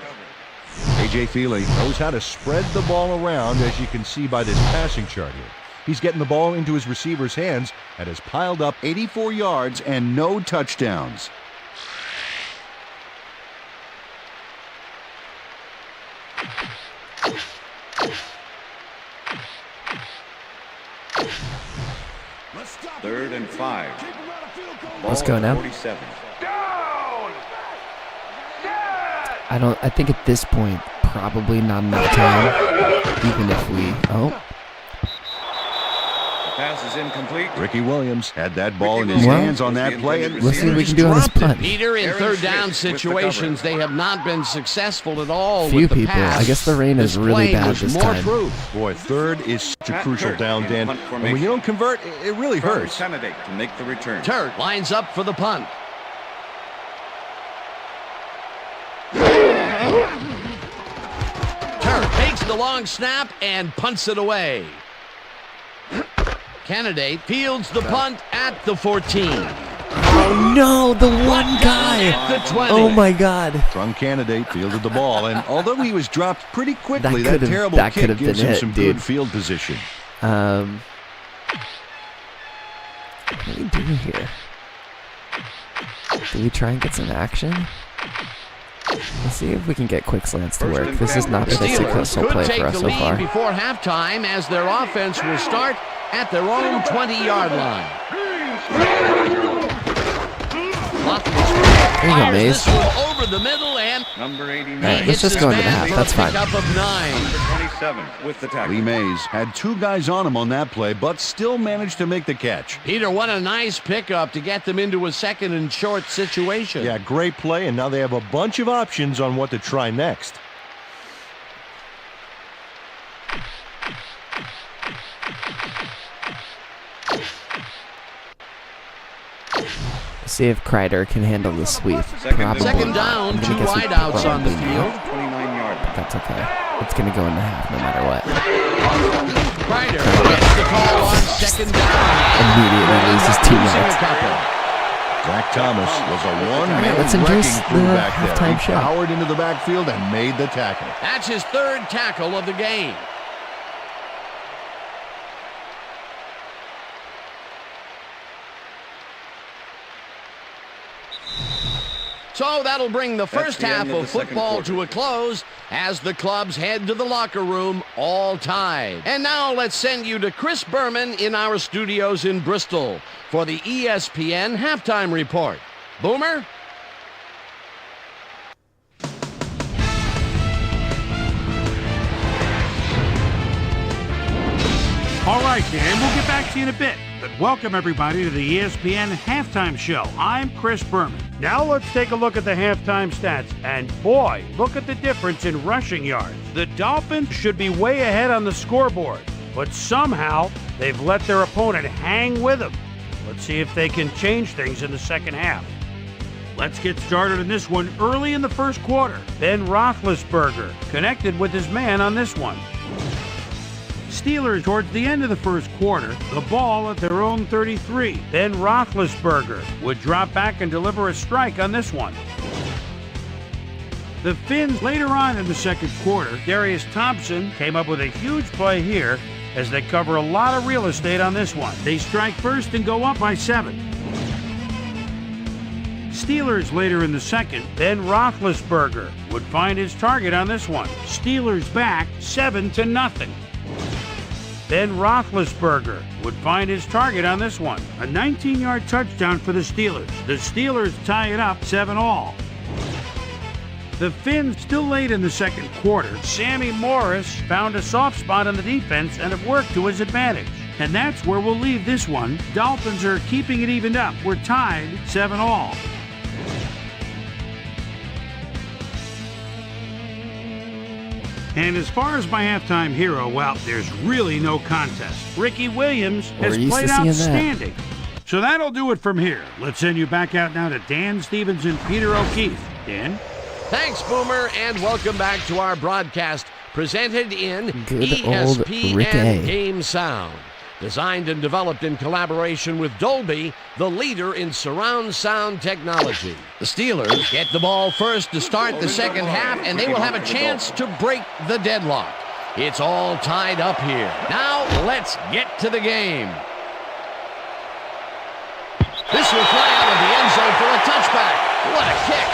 A.J. Feely knows how to spread the ball around, as you can see by this passing chart here. He's getting the ball into his receiver's hands and has piled up 84 yards and no touchdowns. Third and 5. Let's go now. 47. I think at this point, probably not enough time. Even if we... Oh, The pass is incomplete. Ricky Williams had that ball in his Well, hands on that play, and let's see what we just can do on this dropped it. punt. Peter, in Aaron third Smith down with the situations, they have not been successful at all Few with the people. pass. I guess the rain is This really play bad was this more time. proof. Boy, third is such a Matt crucial Turk down, in Dan. punt And formation. when you don't convert, it really hurts. Candidate to make the return. Turk lines up for the punt. Turk takes the long snap and punts it away. Candidate fields the punt at the 14. Oh no, the one guy! At the 20. Oh my God. Strong candidate fielded the ball, and although he was dropped pretty quickly, That that, could've- terrible that kick could've gives been him it, some dude. good field position. What do we do here? Do we try and get some action? Let's see if we can get quick slants to work. This has not been a Steelers successful could play take for us the so lead far. before halftime as their offense will start at their own 20-yard line. There you go, Fires Maze. this one over the middle and Number 89. All right, let's hits just his go into the man half. for a That's fine. pickup of 9. Number 27 with the tackle. Lee Mays had 2 guys on him on that play, but still managed to make the catch. Peter, what a nice pickup to get them into a second and short situation. Yeah, great play, and now they have a bunch of options on what to try next. See if Kreider can handle the sweep. Probably. Second not. down, I'm gonna 2 guess we wideouts on the probably field. not. 29-yard. That's okay. It's going to go in the half no matter what. Kreider gets the call on second down. Immediately loses 2 Losing a yards. couple. Zach Thomas was a one-man let's enjoy wrecking crew the back there. halftime He show. powered into the backfield and made the tackle. That's his 3rd tackle of the game. So that'll bring the first the half end of of the second football quarter. to a close as the clubs head to the locker room all tied. And now let's send you to Chris Berman in our studios in Bristol for the ESPN halftime report. Boomer? All right, Dan, we'll get back to you in a bit. Welcome, everybody, to the ESPN Halftime Show. I'm Chris Berman. Now let's take a look at the halftime stats. And boy, look at the difference in rushing yards. The Dolphins should be way ahead on the scoreboard, but somehow they've let their opponent hang with them. Let's see if they can change things in the second half. Let's get started in this one early in the first quarter. Ben Roethlisberger connected with his man on this one. Steelers towards the end of the first quarter, the ball at their own 33. Ben Roethlisberger would drop back and deliver a strike on this one. The Finns later on in the second quarter, Darius Thompson came up with a huge play here as they cover a lot of real estate on this one. they strike first and go up by 7. Steelers later in the second, Ben Roethlisberger would find his target on this one. Steelers back 7-0. Ben Roethlisberger would find his target on this one. A 19-yard touchdown for the Steelers. The Steelers tie it up 7-all. The Finns still late in the second quarter. Sammy Morris found a soft spot on the defense and have worked to his advantage. And that's where we'll leave this one. Dolphins are keeping it evened up. We're tied 7-all. And as far as my halftime hero, well, there's really no contest. Ricky Williams has played outstanding. So that'll do it from here. Let's send you back out now to Dan Stevens and Peter O'Keefe. Dan? Thanks, Boomer, and welcome back to our broadcast presented in Good old Rick A. ESPN Game Sound. Designed and developed in collaboration with Dolby, the leader in surround sound technology. The Steelers get the ball first to start the second half, and they will have a chance to break the deadlock. It's all tied up here. Now, let's get to the game. This will fly out of the end zone for a touchback. What a kick.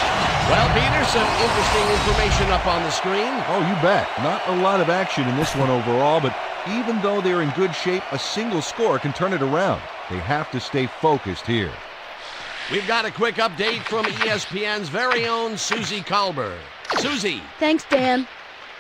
Well, Peter, some interesting information up on the screen. Oh, you bet. Not a lot of action in this one overall, but even though they're in good shape, a single score can turn it around. They have to stay focused here. We've got a quick update from ESPN's very own Susie Colbert. Susie. Thanks, Dan.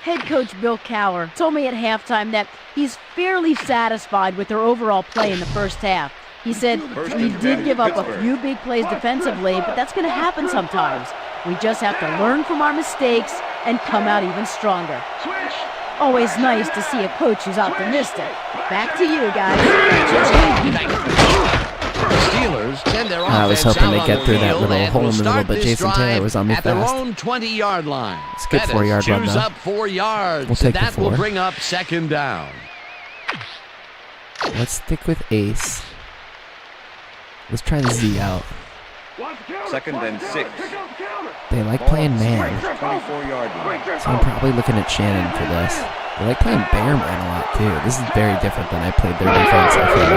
Head coach Bill Cowher told me at halftime that he's fairly satisfied with their overall play in the first half. He said, we did give up a few big plays defensively, but that's going to happen sometimes. We just have to learn from our mistakes and come out even stronger. Always nice to see a coach who's optimistic. Back to you, guys. Steelers send their I was offense hoping out to on get through that field little and hole will in the middle, start but this Jason drive Taylor was on me at their fast. own 20-yard line. It's a good Pettis 4-yard run, chews though. up 4 yards. We'll take the that will 4. bring up second down. Let's stick with Ace. Let's try the Z out. 2nd and 6. They like playing man, 24-yard line. so I'm probably looking at Shannon for this. They like playing bear man a lot, too. This is very different than I played their defense, I feel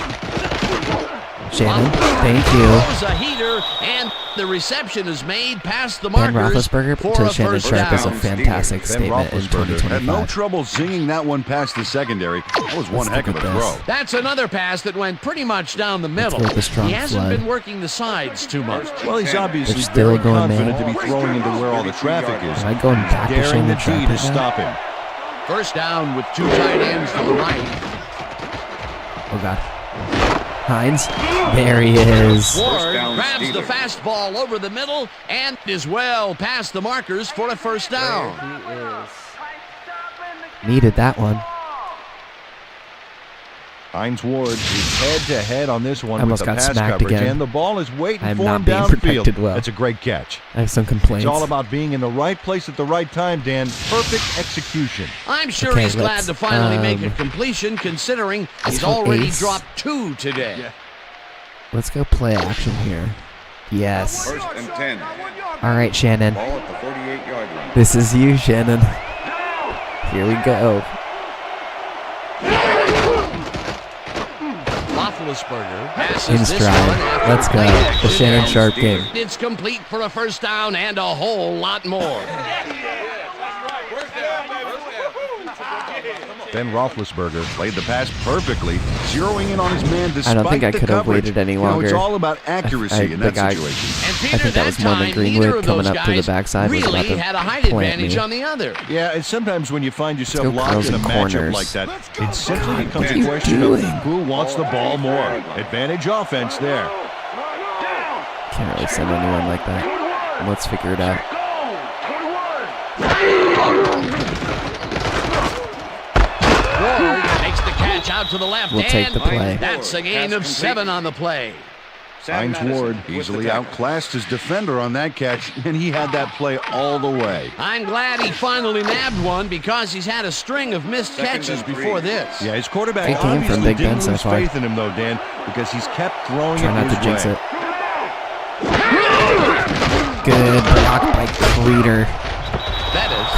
like. Shannon, thank you. Throws a heater, and the reception is made past the Ben markers Roethlisberger for to a Shannon first Sharp is a down. fantastic Ben statement in Roethlisberger had no 2025. trouble zinging that one past the secondary. That was one Let's heck of look a at throw. this. That's another pass that went pretty much down the middle. go with the strong He hasn't flood. been working the sides too much. Well, he's obviously They're still very going confident man. to be throwing into where all the traffic is. Am I going back to Daring the Shannon D Sharp to again? stop him. First down with 2 tight ends to the right. Oh, God. Hines. There he is. Ward down, grabs the Steelers. fastball over the middle and is well past the markers for a first down. Needed that one. Hines Ward is head-to-head on this one I with almost the got pass smacked coverage, again. and the ball is waiting I'm for not him being downfield. protected well. That's a great catch. I have some complaints. It's all about being in the right place at the right time, Dan. Perfect execution. I'm sure Okay, he's glad let's, to finally make a completion, considering he's go already Ace. dropped 2 today. Let's go play action here. Yes. 1st and 10. All right, Shannon. Ball at the 48-yard line. This is you, Shannon. Here we go. Roethlisberger passes In this stride. one after Let's go. play action. The Shannon Sharp game. It's complete for a first down and a whole lot more. Ben Roethlisberger played the pass perfectly, zeroing in on his man despite I don't think I the could have coverage. waited any longer. It's all about accuracy in that situation. And Peter, I think that was Mormon Greenwood coming up to the backside. Really was about to had a height advantage me. on the other. Yeah, and sometimes when you find yourself go locked in a closing matchup corners. like that, it simply becomes What are a you question doing? of who wants the ball more. Advantage offense there. Can't really send anyone like that. Let's figure it out. Ward makes the catch out to the left. We'll take the play. That's a gain of 7 on the play. Hines Ward easily outclassed his defender on that catch, and he had that play all the way. I'm glad he finally nabbed one because he's had a string of missed catches before this. Yeah, his quarterback Good game from obviously Big Ben didn't so lose far. faith in him, though, Dan, because he's kept throwing Try it not his to jinx way. it. Good block by Creeder.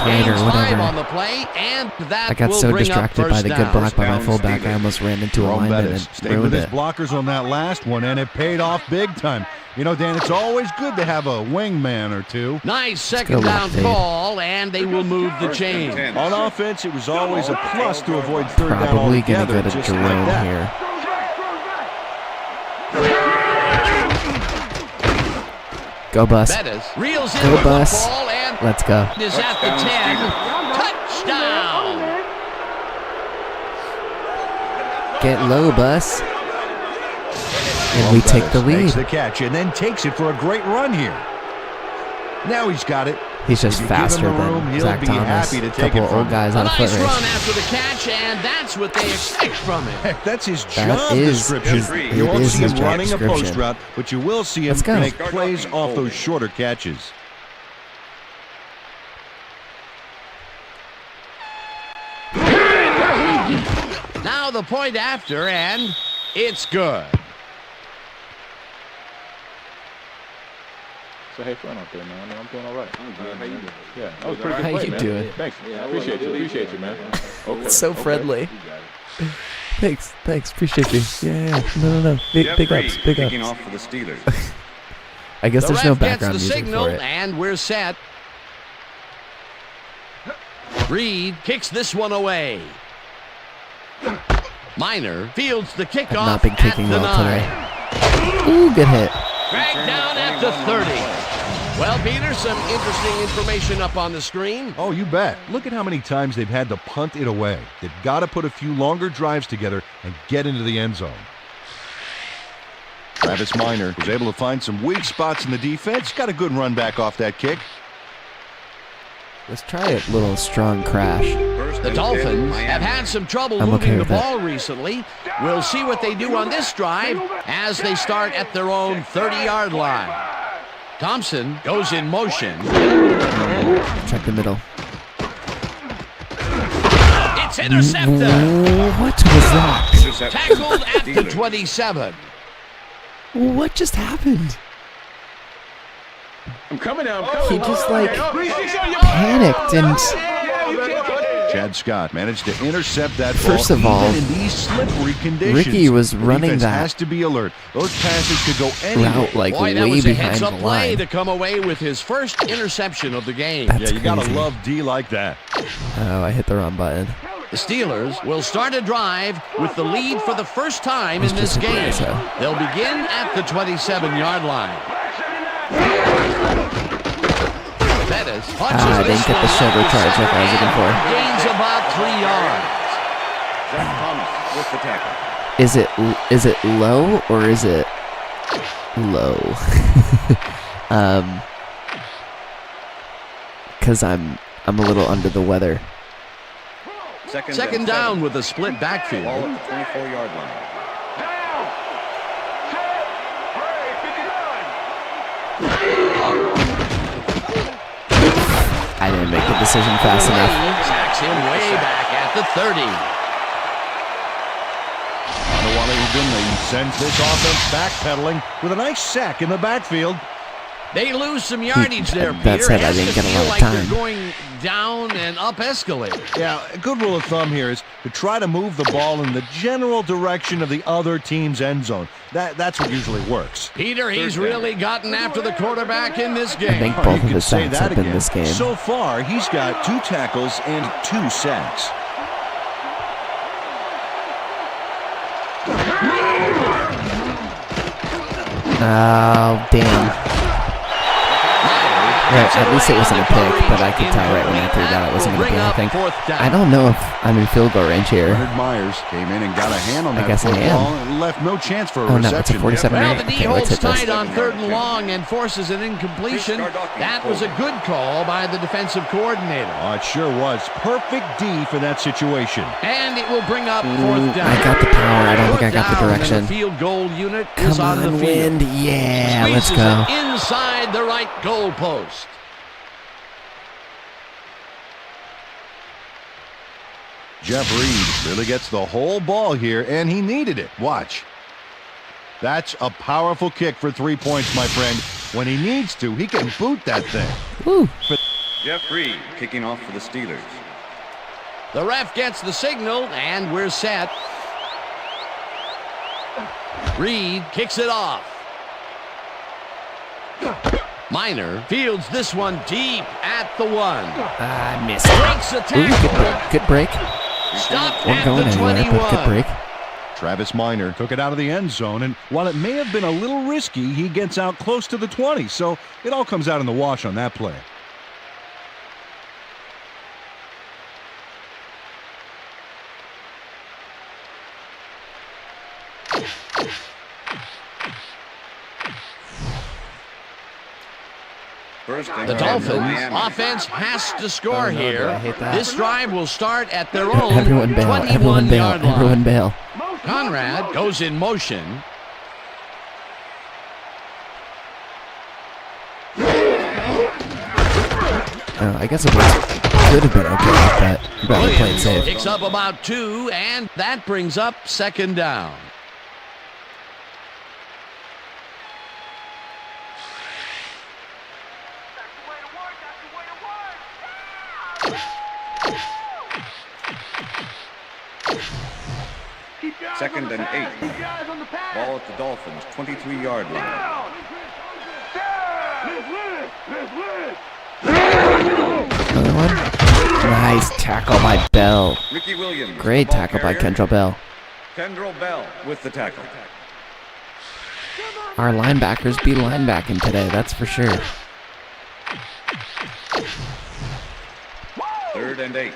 Gains 5 whatever. on the play, and that I got will so bring distracted up by first the good down. block by my fullback, I almost ran into a Jerome lineman Bettis and stayed with ruined his it. blockers on that last one, and it paid off big time. You know, Dan, it's always good to have a wingman or two. Nice second down call, and they will move the chain. On offense, it was always a plus to avoid third down Probably going to altogether, go to just Jerome like that. here. Go Bus. Bettis reels in Go with the Bus. ball and Let's go. is at the 10. Touchdown! Get low, Bus. And we take the Makes lead. the catch and then takes it for a great run here. Now he's got it. He's just If you give him faster the room, than he'll Zach be Thomas. happy to take Couple it of from old him. guys A on a nice foot run race. after the catch, and that's what they expect from him. Heck, that's his That job is description. his- You it won't is see him his job running a post description. route, but you will see him Let's go. make plays off those shorter catches. Now the point after, and it's good. So hey, fun out there, man. I'm doing all right. I'm good. How you doing? Yeah, that was a pretty good How play, you man. doing? Thanks. Appreciate you, man. Okay. It's so Okay. friendly. You got it. Thanks. Appreciate you. Yeah. No. Big ups. Big kicking ups. off for the Steelers. I guess The there's no ref gets background the music signal, for it. and we're set. Reed kicks this one away. Minor fields the kickoff I've not been kicking at the well 9. today. Ooh, good hit. Dragged down at the 30. Well, Peter, some interesting information up on the screen. Oh, you bet. Look at how many times they've had to punt it away. They've got to put a few longer drives together and get into the end zone. Travis Minor was able to find some weak spots in the defense. Got a good run back off that kick. Let's try a little strong crash. The Dolphins have had some trouble I'm okay moving the with that. ball recently. We'll see what they do on this drive as they start at their own 30-yard line. Thompson goes in motion. Check the middle. It's intercepted. What was that? Tackled at the 27. What just happened? I'm coming now. He just like panicked and Chad Scott managed to intercept that ball. First of all, even in these slippery conditions. Ricky was The running defense that has to be alert. Those passes could go anywhere. route like Boy, that way was a behind heads-up the play line. to come away with his first interception of the game. That's Yeah, you gotta crazy. love D like that. Oh, I hit the wrong button. The Steelers will start a drive with the lead for the first time It's in this just a game. great show. They'll begin at the 27-yard line. Bettis punches I didn't this get the one shoulder out to charge like I was looking for. center and gains about 3 yards. Zach Thomas with the tackle. Is it low or is it low? Cause I'm a little under the weather. Second down with a split backfield. Ball at the 24-yard line. I didn't make the decision fast enough. Sacks him way back at the 30. Adewale sends this offense backpedaling with a nice sack in the backfield. They lose some yardage there, Peter. That said, I Has didn't to get a feel lot of like time. They're going down and up escalator. Yeah, a good rule of thumb here is to try to move the ball in the general direction of the other team's end zone. That's what usually works. Peter, he's really gotten after the quarterback in this I game. think Oh, both you of could his say sacks that have been again. this game. So far, he's got 2 tackles and 2 sacks. Oh, damn. Right, at least it wasn't a pick, but I could tell right when I threw that it wasn't going to be anything. I don't know if I'm in field goal range here. Leonard Myers came in and got a hand on that I guess I football am. and left no chance for a Oh no, reception. it's a 47 Well, yard. the D Okay, let's holds hit this. tight on 3rd and long and forces an incompletion. That was a good call by the defensive coordinator. Oh, it sure was. Perfect D for that situation. And it will bring up 4th down. I got the power. I don't think I got the direction. The field goal unit Come is on the on, field. wind. Yeah, let's Squeezes go. it inside the right goal post. Jeff Reed really gets the whole ball here, and he needed it. Watch. That's a powerful kick for 3 points, my friend. When he needs to, he can boot that thing. Woo. Jeff Reed kicking off for the Steelers. The ref gets the signal, and we're set. Reed kicks it off. Minor fields this one deep at the 1. I missed. Breaks the tackle. Good break. Stopped We're at going the anywhere, 21. but good break. Travis Minor took it out of the end zone, and while it may have been a little risky, he gets out close to the 20, so it all comes out in the wash on that play. The Dolphins offense has to score here. I hate that. This drive will start at their own Everyone bail. Everyone bail. 21-yard line. Everyone bail. Conrad goes in motion. I guess it could have been okay, but you probably played Williams safe. picks up about 2, and that brings up 2nd down. Second and 8. Ball at the Dolphins' 23-yard line. Another one. Nice tackle by Bell. Ricky Williams. Great ball tackle by carrier. Kendrell Bell. Kendrell Bell with the tackle. Our linebackers be linebacking today, that's for sure. 3rd and 8.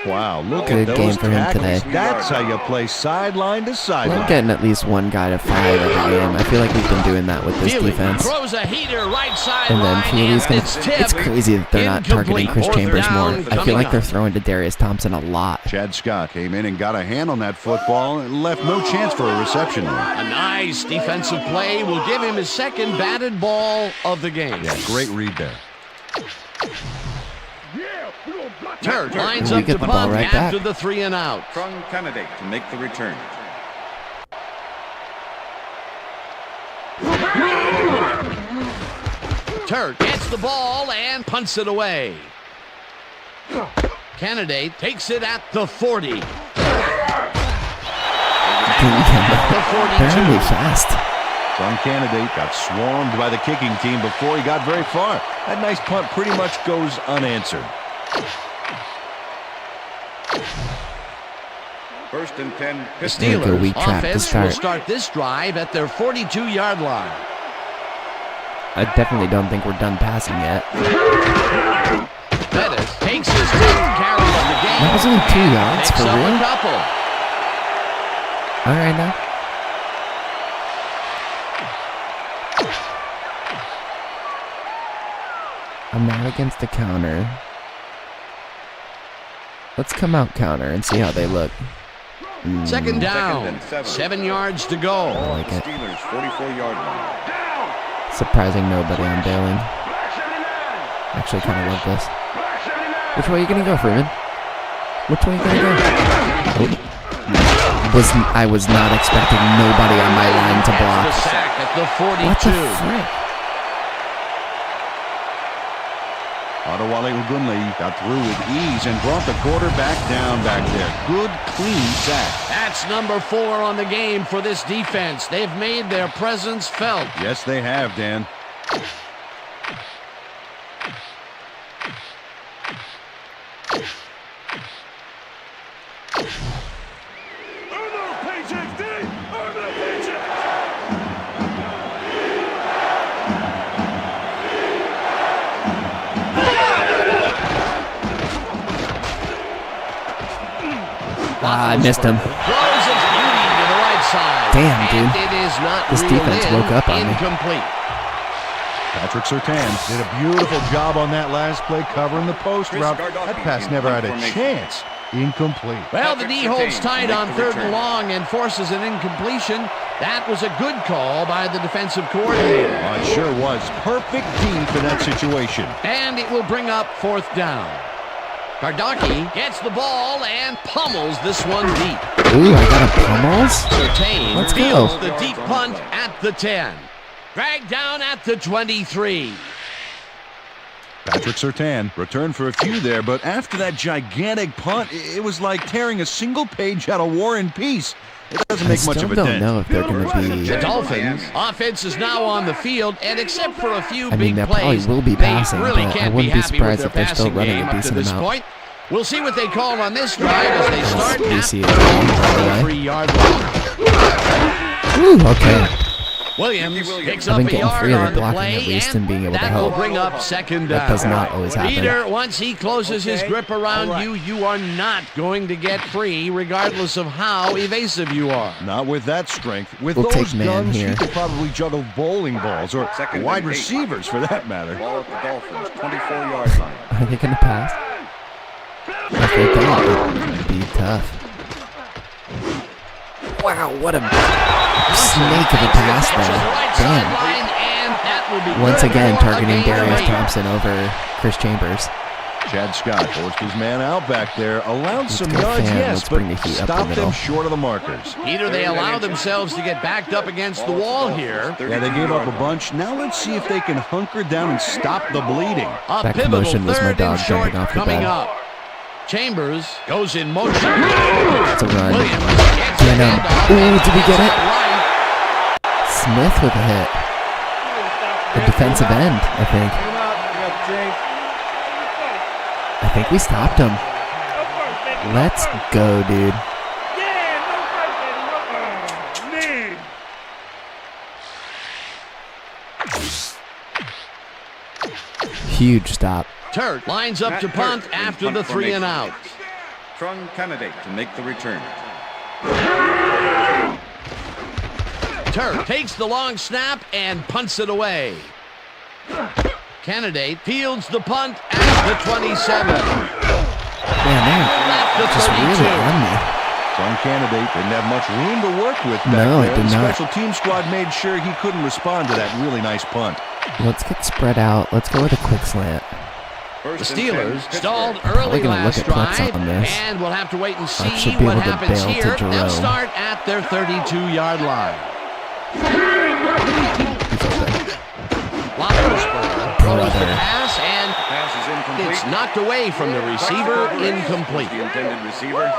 Wow, look Good at game those for him tackles. today. That's how you play sideline to We're sideline. getting at least one guy to 5 every game. I feel like we've been doing that with this Feely defense. throws a heater right side And then line, Feely's and gonna. it's tipped. It's crazy that they're not targeting Chris Incomplete. Chambers 4th more. down I feel coming like they're up. throwing to Darius Thompson a lot. Chad Scott came in and got a hand on that football and left no chance for a reception there. A nice defensive play will give him his 2nd batted ball of the game. Yeah, great read there. Turk lines We up get to the ball punt right after back. the 3 and out. Trung candidate to make the return. Turk gets the ball and punts it away. Candidate takes it at the 40. Apparently fast. Strong candidate got swarmed by the kicking team before he got very far. That nice punt pretty much goes unanswered. 1st and 10. The There you go, Steelers weak trap to offense will start. start this drive at their 42-yard line. I definitely don't think we're done passing yet. Pettis takes his 10th carry of the game. That was only 2 yards, Picks for up real? a couple. All right now. I'm not against the counter. Let's come out counter and see how they look. 2nd down. and 7. 7 yards to go. I like it. Steelers 44-yard line. Surprising nobody on bailing. Actually kind of love this. Which way are you going to go, Freeman? Which way are you going to go? I was not expecting nobody on my line to block. The sack at the 42. What the frick? Adewale Ogunleye got through with ease and brought the quarterback down back there. Good, clean sack. That's number 4 on the game for this defense. They've made their presence felt. Yes, they have, Dan. I missed him. Throws it beauty to the right side. Damn, dude. And it is not This defense woke up on me. incomplete. Patrick Surtain did a beautiful job on that last play covering the post route. That pass never had a chance. Incomplete. Well, the D holds tight on 3rd and long and forces an incompletion. That was a good call by the defensive coordinator. Oh, it sure was. Perfect D for that situation. And it will bring up 4th down. Gardocki gets the ball and pummels this one deep. Ooh, I got a pummels? Surtain Let's fields go. the deep punt at the 10. Dragged down at the 23. Patrick Surtain returned for a few there, but after that gigantic punt, it was like tearing a single page out of War and Peace. It doesn't make much of a dent. I still don't know if they're going to be... The Dolphins' offense is now on the field, and except for a few I mean, big they plays, probably will be passing, they really but I can't wouldn't be happy surprised with if their they're still passing running game a up to decent this amount. point. We'll see what they call on this drive as they start at BC the 3-yard line. Ooh, okay. Williams picks I've up been a getting yard free of on the the blocking play, at least and being able to that will help. bring up 2nd down. That does not always happen. Peter, once he closes his grip around you, you are not going to get free, regardless of how evasive you are. Not with that strength. With We'll those take man guns, here. he could probably juggle bowling balls or wide receivers for that matter. Ball at the Dolphins, 24-yard line. Are they going to pass? If they don't, it'd be tough. Wow, what a snake of a pass there. Damn. Once again, targeting Darius Thompson over Chris Chambers. Chad Scott forced his man out back there, allowed some go, yards, fam. yes, Let's bring the but heat up the stopped middle. them short of the markers. Peter, they allow themselves to get backed up against the wall here. Yeah, they gave up a bunch. Now let's see if they can hunker down and stop the bleeding. A That pivotal commotion was my 3rd and dog short jumping off the coming bed. up. Chambers goes in motion. It's a run. Williams gets the Venom. handoff. Ooh, did we get it? Right. Smith with a hit. The defensive end, I think. I think we stopped him. Let's go, dude. Huge stop. Turt lines up to punt after the 3 and out. Trung candidate to make the return. Turt takes the long snap and punts it away. Candidate fields the punt at the 27. Man, that The just 32. really on me. Some candidate didn't have much room to work with back No, there. it did The not. special team squad made sure he couldn't respond to that really nice punt. Let's get spread out. Let's go with a quick slant. The Steelers stalled Probably early gonna look last at clips drive, on this. and we'll have to wait and I see should be what able to happens bail to here. They'll Jerome. start at their 32-yard line. Roethlisberger throws the pass, and Pass is incomplete. it's knocked away from the receiver, incomplete. The intended receiver.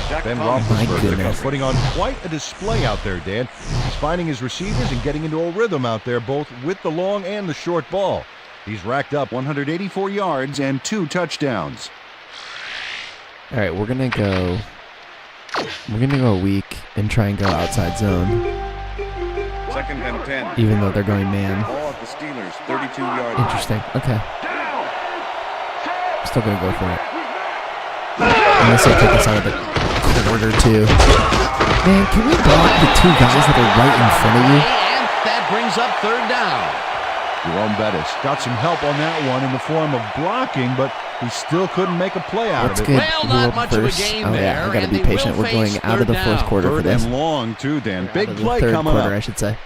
Jack Ben Thomas. Roethlisberger putting on quite a display out there, Dan. He's finding his receivers and getting into a rhythm out there, both with the long and the short ball. He's racked up 184 yards and 2 touchdowns. All right, we're gonna go weak and try and go outside zone, 2nd and 10. even though they're going man. Ball at the Steelers, 32-yard line. Interesting. Okay. Still gonna go for it. And this will take us out of the quarter too. Man, can we block the 2 guys that are right in front of you? And that brings up 3rd down. Jerome Bettis got some help on that one in the form of blocking, but he still couldn't make a play out Let's of it. get Well, Will not much of a first. game Oh yeah, there, I gotta and be they patient. will We're going face out of the 3rd fourth down. quarter for 3rd this. and long, too, Dan. Big Out of the play third coming quarter, up. I should say.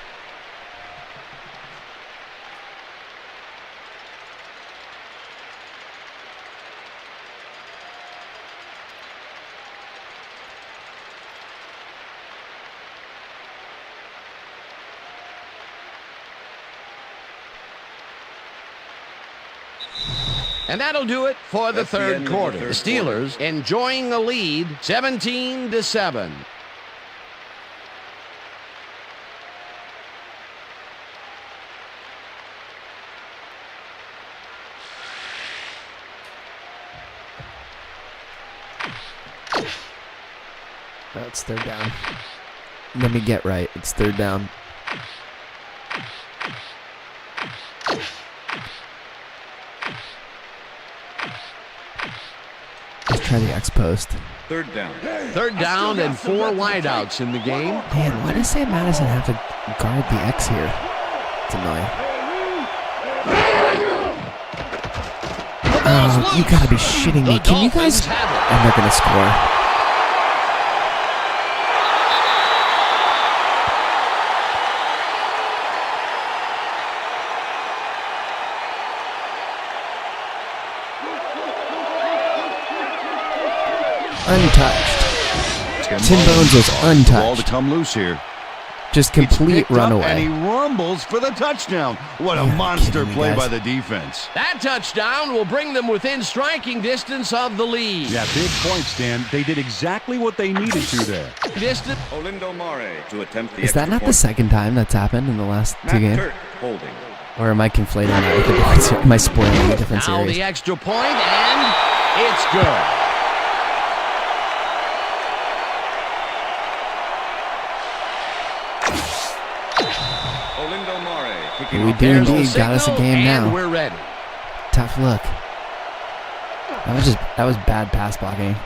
And that'll do it for the That's the third end of the quarter. third The Steelers enjoying the lead, 17-7. That's 3rd down. Let me get right. It's 3rd down. Just try the X post. Third down. Third down and 4 wideouts in the game. Man, why does Sam Madison have to guard the X here? It's annoying. Oh, you gotta be shitting me. Can you guys? And they're gonna score. Untouched. Tim Bones was untouched. Ball to come loose here. Just complete runaway. And he rumbles for the touchdown. What a monster play by the defense. That touchdown will bring them within striking distance of the lead. Yeah, big points, Dan. They did exactly what they needed to there. Distance. Olindo Mare to attempt the Is that not the second time that's happened in the last 2 games? Holding. Or am I conflating that with a different series? Am I spoiling a different Now series? the extra point, and it's good. We do indeed got us a game now. We're ready. Tough look. That was bad pass blocking.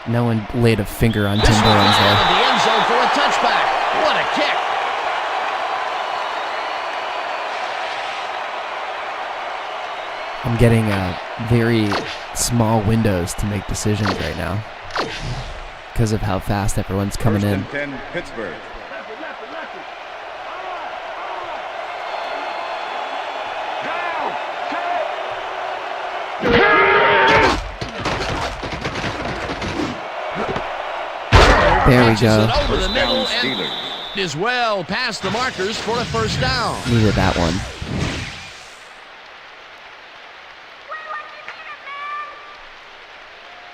No one laid a finger on Tim Bones there. The end zone for a touchback. What a kick! I'm getting very small windows to make decisions right now because of how fast everyone's coming in. 10, Pittsburgh. There we go. Over the middle and is well past the markers for a first down. Needed that one.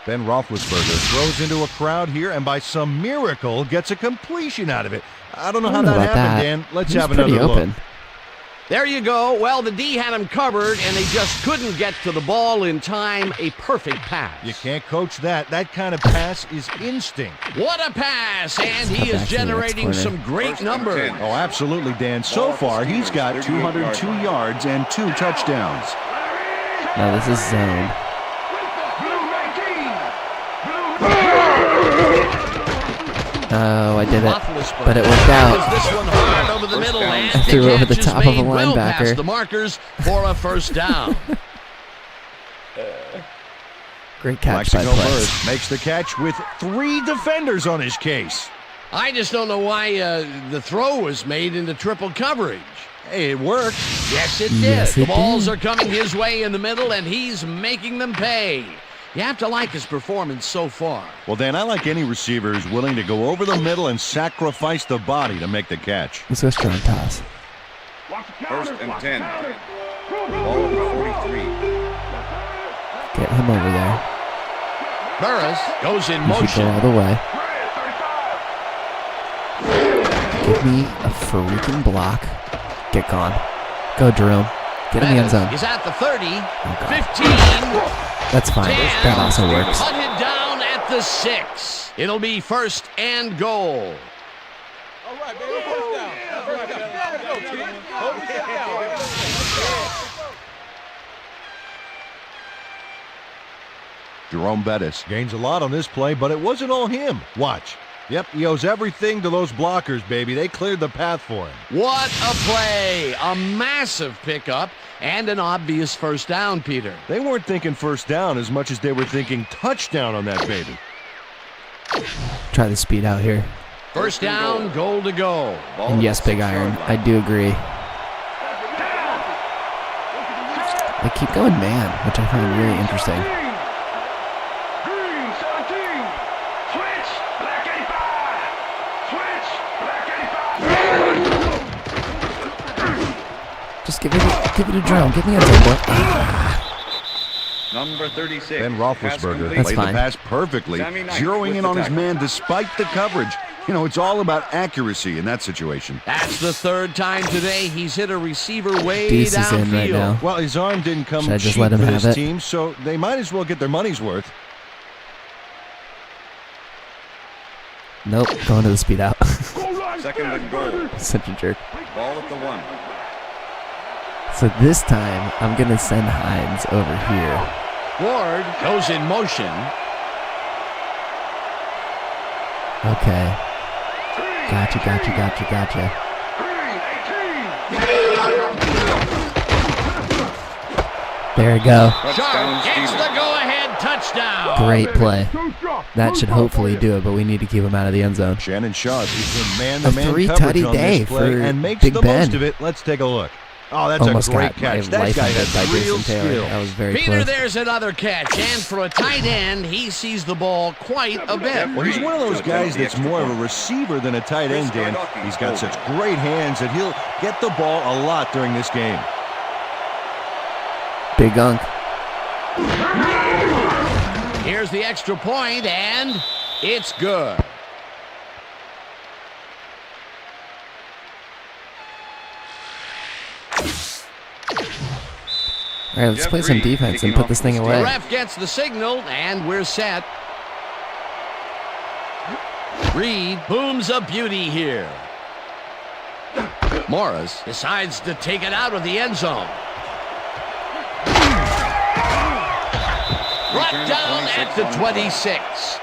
Ben Roethlisberger throws into a crowd here and by some miracle gets a completion out of it. I don't know how that happened, Dan. Let's have another look. There you go. Well, the D had him covered, and they just couldn't get to the ball in time. A perfect pass. You can't coach that. That kind of pass is instinct. What a pass, and he is generating some great numbers. Oh, absolutely, Dan. So far, he's got 202 yards and 2 touchdowns. No, this is zone. Oh, I did it, but it worked out. This one hard over the middle, and I threw over the top of a well linebacker. past the markers for a first down. Great catch by Plex. Makes the catch with 3 defenders on his case. I just don't know why the throw was made into triple coverage. Hey, it worked. Yes, it did. The balls are coming his way in the middle, and he's making them pay. You have to like his performance so far. Well, Dan, I like any receiver who's willing to go over the middle and sacrifice the body to make the catch. Let's go strong toss. First and 10. Ball at 43. Get him over there. Burris goes in You should go all motion. the way. Give me a freaking block. Get gone. Go, Jerome. Get in the end zone. He's at the 30, Oh, 15. That's fine. That also works. Hunted down at the 6. It'll be first and goal. All right, baby. First down. Jerome Bettis gains a lot on this play, but it wasn't all him. Watch. Yep, he owes everything to those blockers, baby. They cleared the path for him. What a play. A massive pickup and an obvious first down, Peter. They weren't thinking first down as much as they were thinking touchdown on that baby. Try the speed out here. First down, goal to go. And yes, Big Iron, I do agree. They keep going man, which I find really interesting. Just give it a drone. Give me a drone, boy. Number 36. Ben Roethlisberger That's played fine. the pass perfectly, zeroing in on his man despite the coverage. You know, it's all about accuracy in that situation. That's the 3rd time today he's hit a receiver way Deese is in right downfield. now. Well, his arm didn't come Should I just cheap let him for have this it? team, so they might as well get their money's worth. Nope, going to the speed out. Second and goal. Such a jerk. Ball at the 1. So this time, I'm going to send Hines over here. Ward goes in motion. Okay. Gotcha. There you go. Sharp gets the go-ahead touchdown. Great play. That should hopefully do it, but we need to keep him out of the end zone. Shannon Sharp is in man-to-man three coverage tutty on day this play for and makes Big the Ben. most of it. Let's take a look. Oh, that's Almost a great got catch. my That life guy ended has by real Jason Taylor. skill. That was very Peter, close. there's another catch. And for a tight end, he sees the ball quite a bit. Well, he's one of those guys that's more of a receiver than a tight end, Dan. He's got such great hands that he'll get the ball a lot during this game. Big Unk. Here's the extra point, and it's good. All right, let's play some defense and put this thing The away. ref gets the signal, and we're set. Reed booms a beauty here. Morris decides to take it out of the end zone. Brought down at the 26.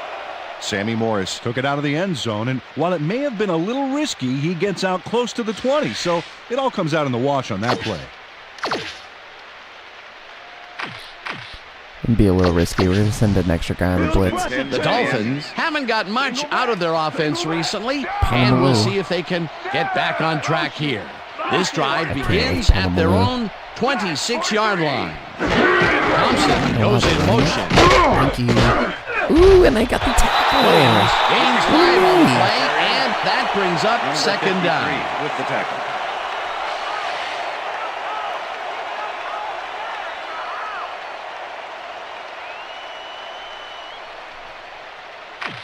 Sammy Morris took it out of the end zone, and while it may have been a little risky, he gets out close to the 20, so it all comes out in the wash on that play. It'd be a little risky. We're going to send an extra guy on the blitz. The Dolphins haven't got much out of their offense recently, and we'll see if they can get back on track here. This drive begins at their own 26-yard line. Thompson goes in motion. Thank you. Ooh, and they got the tackle. Gains 5 on the play, and that brings up second down. With the tackle.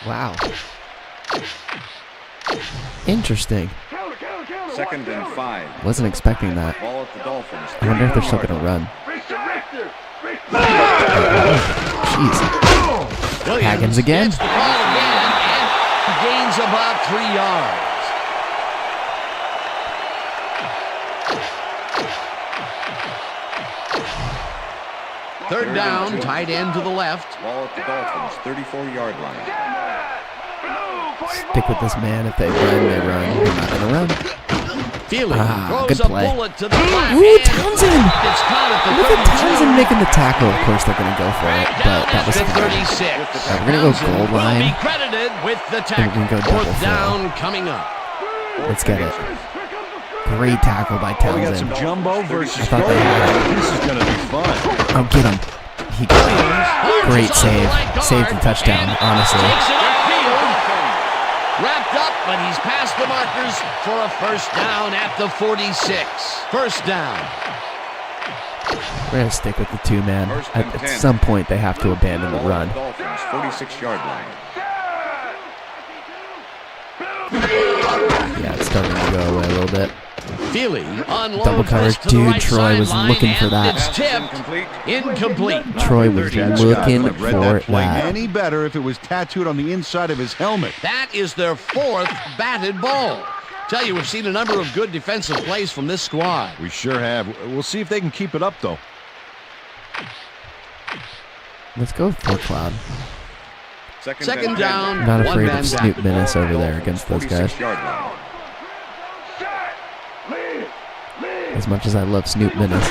Wow. Interesting. Second and 5. Wasn't expecting that. Ball at the Dolphins. I wonder if they're still going to run. Jeez. Haggins again. Gets the ball again, and gains about 3 yards. Third down, tight end to the left. Ball at the Dolphins, 34-yard line. Stick with this man. If they run, they run. They're not going to run. Feely good throws a play. bullet to the flat. Ooh, Townsend! It's caught at the Look at 32. Townsend making the tackle. Of course, they're going to go for it, but that was At the fine. 36. We're going to go goal Will line. be credited with the We're tackle. going to go double Fourth down coming up. Let's get it. Great tackle by Oh, we got some Townsend. jumbo versus I thought they had it. This is going to be fun. Oh, get him. He got it. Great save. Saved the touchdown, honestly. Takes it upfield. Wrapped up, but he's past the markers for a first down at the 46. First down. We're going to stick with the two-man. First and At 10. some point, they have to abandon the Ball at run. the Dolphins, 46-yard line. Yeah, it's starting to go away a little bit. Feely unloads Double coverage. this to the Dude, right Troy was sideline, looking for and that. It's tipped. Incomplete. Troy was Jets looking couldn't have read for that play that. any better if it was tattooed on the inside of his helmet. That is their fourth batted ball. Tell you, we've seen a number of good defensive plays from this squad. We sure have. We'll see if they can keep it up, though. Let's go with Fort Cloud. Second down, Not one afraid man of Snoop down. Minnis over there against those guys. 46-yard line. As much as I love Snoop Minnis.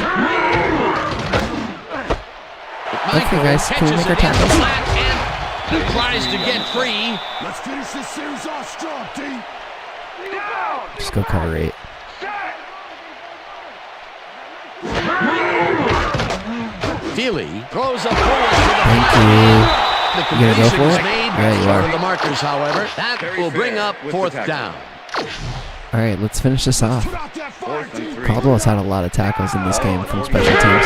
Okay, guys, can we make our tackles? And tries to get free. Let's finish this series off strong, team. Just go cover 8. Feely throws a bullet to the Thank flat. you. The You gonna go completion for is it? made Yeah, you short are. of the markers, however. That will bring up fourth down. All right, let's finish this off. Fourth and 3. Caldwell's had a lot of tackles in this game from special teams.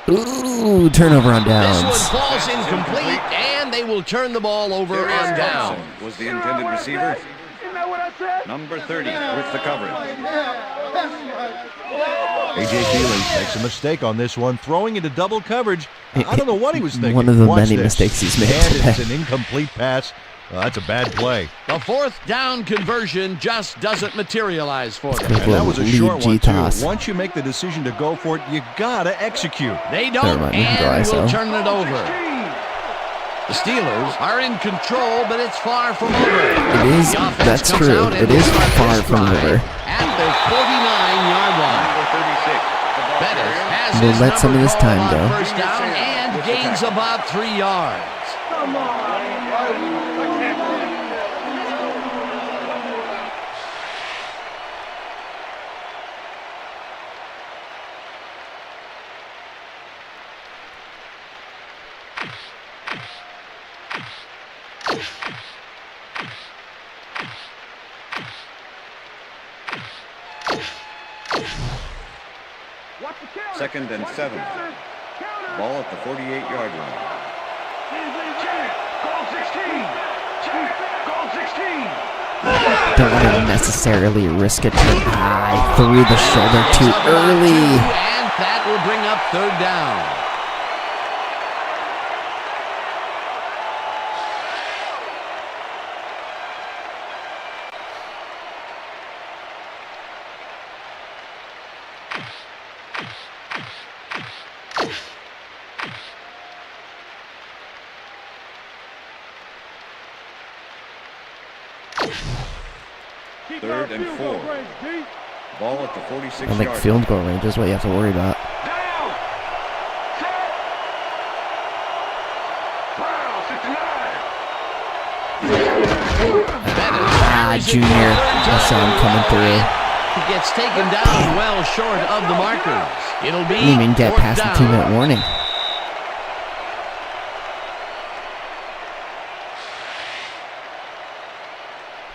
Ooh, turnover on This one downs. falls incomplete, and they will turn the ball over on down. Was the intended receiver. Number 30 with the coverage. A.J. Feely makes a mistake on this one, throwing into double coverage. I don't know what he was thinking. One of the Watch many this. mistakes he's made And today. it's an incomplete pass. Well, that's a bad play. The fourth down conversion just doesn't materialize for them. And that was a short one, G-toss. too. Once you make the decision to go for it, you got to execute. They don't, mind, and go will ISO. turn it over. The Steelers are in control, but it's far from over. It is. That's true. It is far from over. At the 49-yard line. Bettis has We'll his let some of this number time called on go. first down and gains about 3 yards. Second and 7. Ball at the 48-yard line. Don't want to necessarily risk it too high. Threw the shoulder too early. And that will bring up third down. Third and 4. Ball at the 46-yard I think line. field goal range is what you have to worry about. Junior. I saw him coming through. He gets taken down well short of the markers. It'll be Didn't even get fourth past the down. 2-minute warning.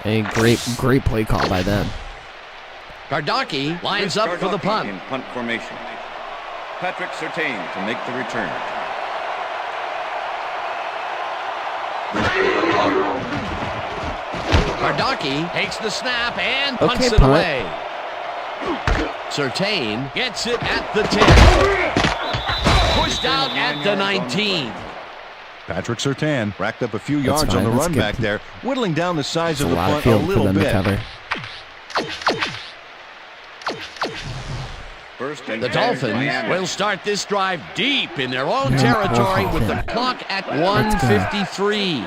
A great play call by them. Gardocki lines up for the punt. In punt formation. Patrick Surtain to make the return. Gardocki takes the snap and punts Okay, it punt. away. Surtain gets it at the 10. Pushed out at the 19. Patrick Surtain racked up a few That's yards on fine, the that's run good. back there, whittling down the size It's of a the lot of punt a field for little them to bit. cover. First and The 10, Dolphins Miami. will start this drive deep in their own Yeah, territory poor with the Dolphins. clock at Let's go. 1:53.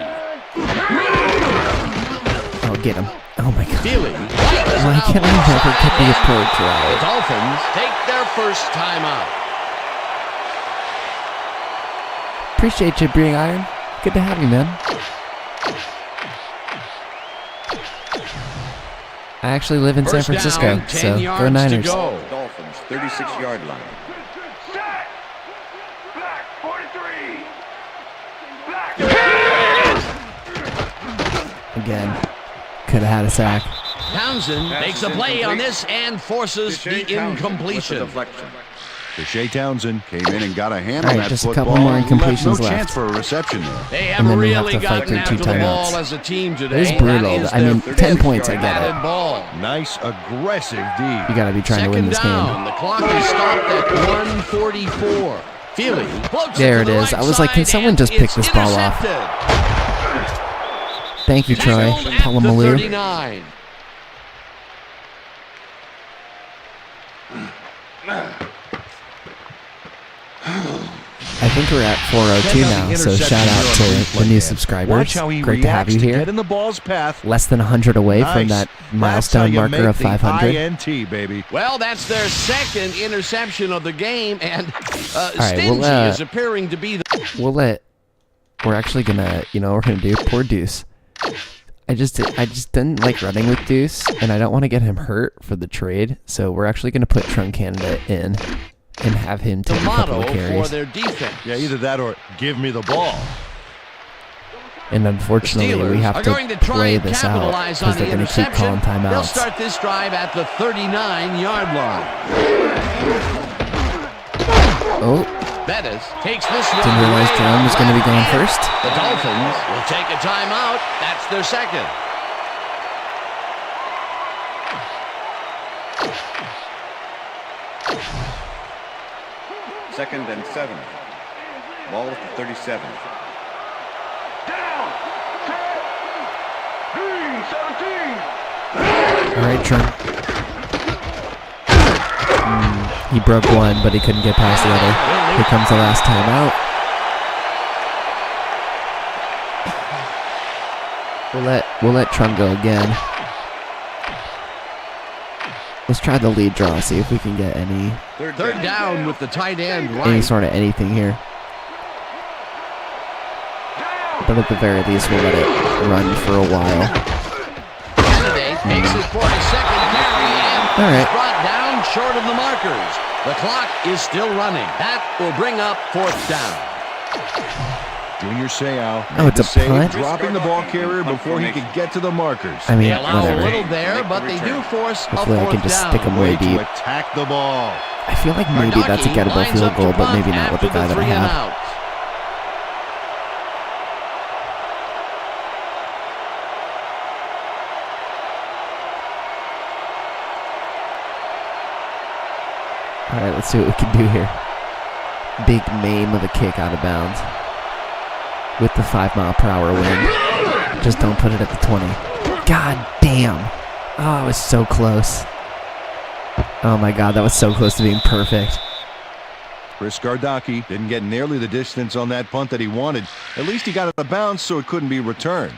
Oh, get him. Oh my god. Feely. Why can't I never get the approach The right? Dolphins take their first timeout. Appreciate you, Bring Iron. Good to have you, man. I actually live in San First Francisco, down, 10 so yards go to Niners. go. Dolphins 36-yard line. Again, could have had a sack. Townsend makes a play on this and forces the incompletion. Deflection. Deshae Townsend came in and got a hand All on right, that just a football. couple more Left incompletions no left. chance for a reception there. They And have then we have really to fight gotten through after two the timeouts. ball as a team today. It is That brutal. is I mean, their 10 points, I get batted it. ball. Nice, aggressive D. You got to be trying to win Second this down. game. The clock is stopped at 1:44. Feely floats There to it the is. right I was like, can side, someone and just pick it's this ball off? intercepted. Thank you, Troy. Tackled at the Palomalu. 39. I think we're at 402 now, so shout out to the new Watch subscribers. how he Great to have you reacts to here. get in the ball's path. Less than 100 away from that Nice. That's how milestone you marker make of the 500. INT, baby. Well, that's their second interception of the game, and right, Stingy well, is appearing to be the... We're actually gonna, we're gonna do poor Deuce. I just didn't like running with Deuce, and I don't want to get him hurt for the trade, so we're actually gonna put Trunk Canada in and have him take a couple motto of for carries. their defense. Yeah, either that or give me the ball. And unfortunately, we Steelers have are to going to try play and this out capitalize on because they're the going to keep calling interception. They'll timeouts. start this drive at the 39-yard line. Oh, Bettis takes this one. didn't realize away. Jerome was going to be going first. The Dolphins will take a timeout. That's their second. Second and 7. Ball at the 37. All right, Trent. He broke one, but he couldn't get past the other. Here comes the last timeout. We'll let Trump go again. Let's try the lead draw, see if we can get any Third down with the tight end right. any sort of anything here. But at the very least, we'll let it run for a while. Kennedy takes it for a second carry and All right. brought down short of the markers. The clock is still running. That will bring up fourth down. Junior Seau Oh, it's a punt? dropping the ball carrier before he could get to the markers. I mean, They allow whatever. a little there, but they do force Hopefully a I fourth can just down. stick him way deep. To attack the ball. I feel like maybe that's a Hardocki gettable lines field up to goal, but punt maybe not with the after guy that I 3 and have. out. All right, let's see what we can do here. Big maim of a kick out of bounds with the 5-mile-per-hour wind. Just don't put it at the 20. God damn. Oh, it was so close. Oh my God, that was so close to being perfect. Chris Hardocki didn't get nearly the distance on that punt that he wanted. At least he got it out of bounds so it couldn't be returned.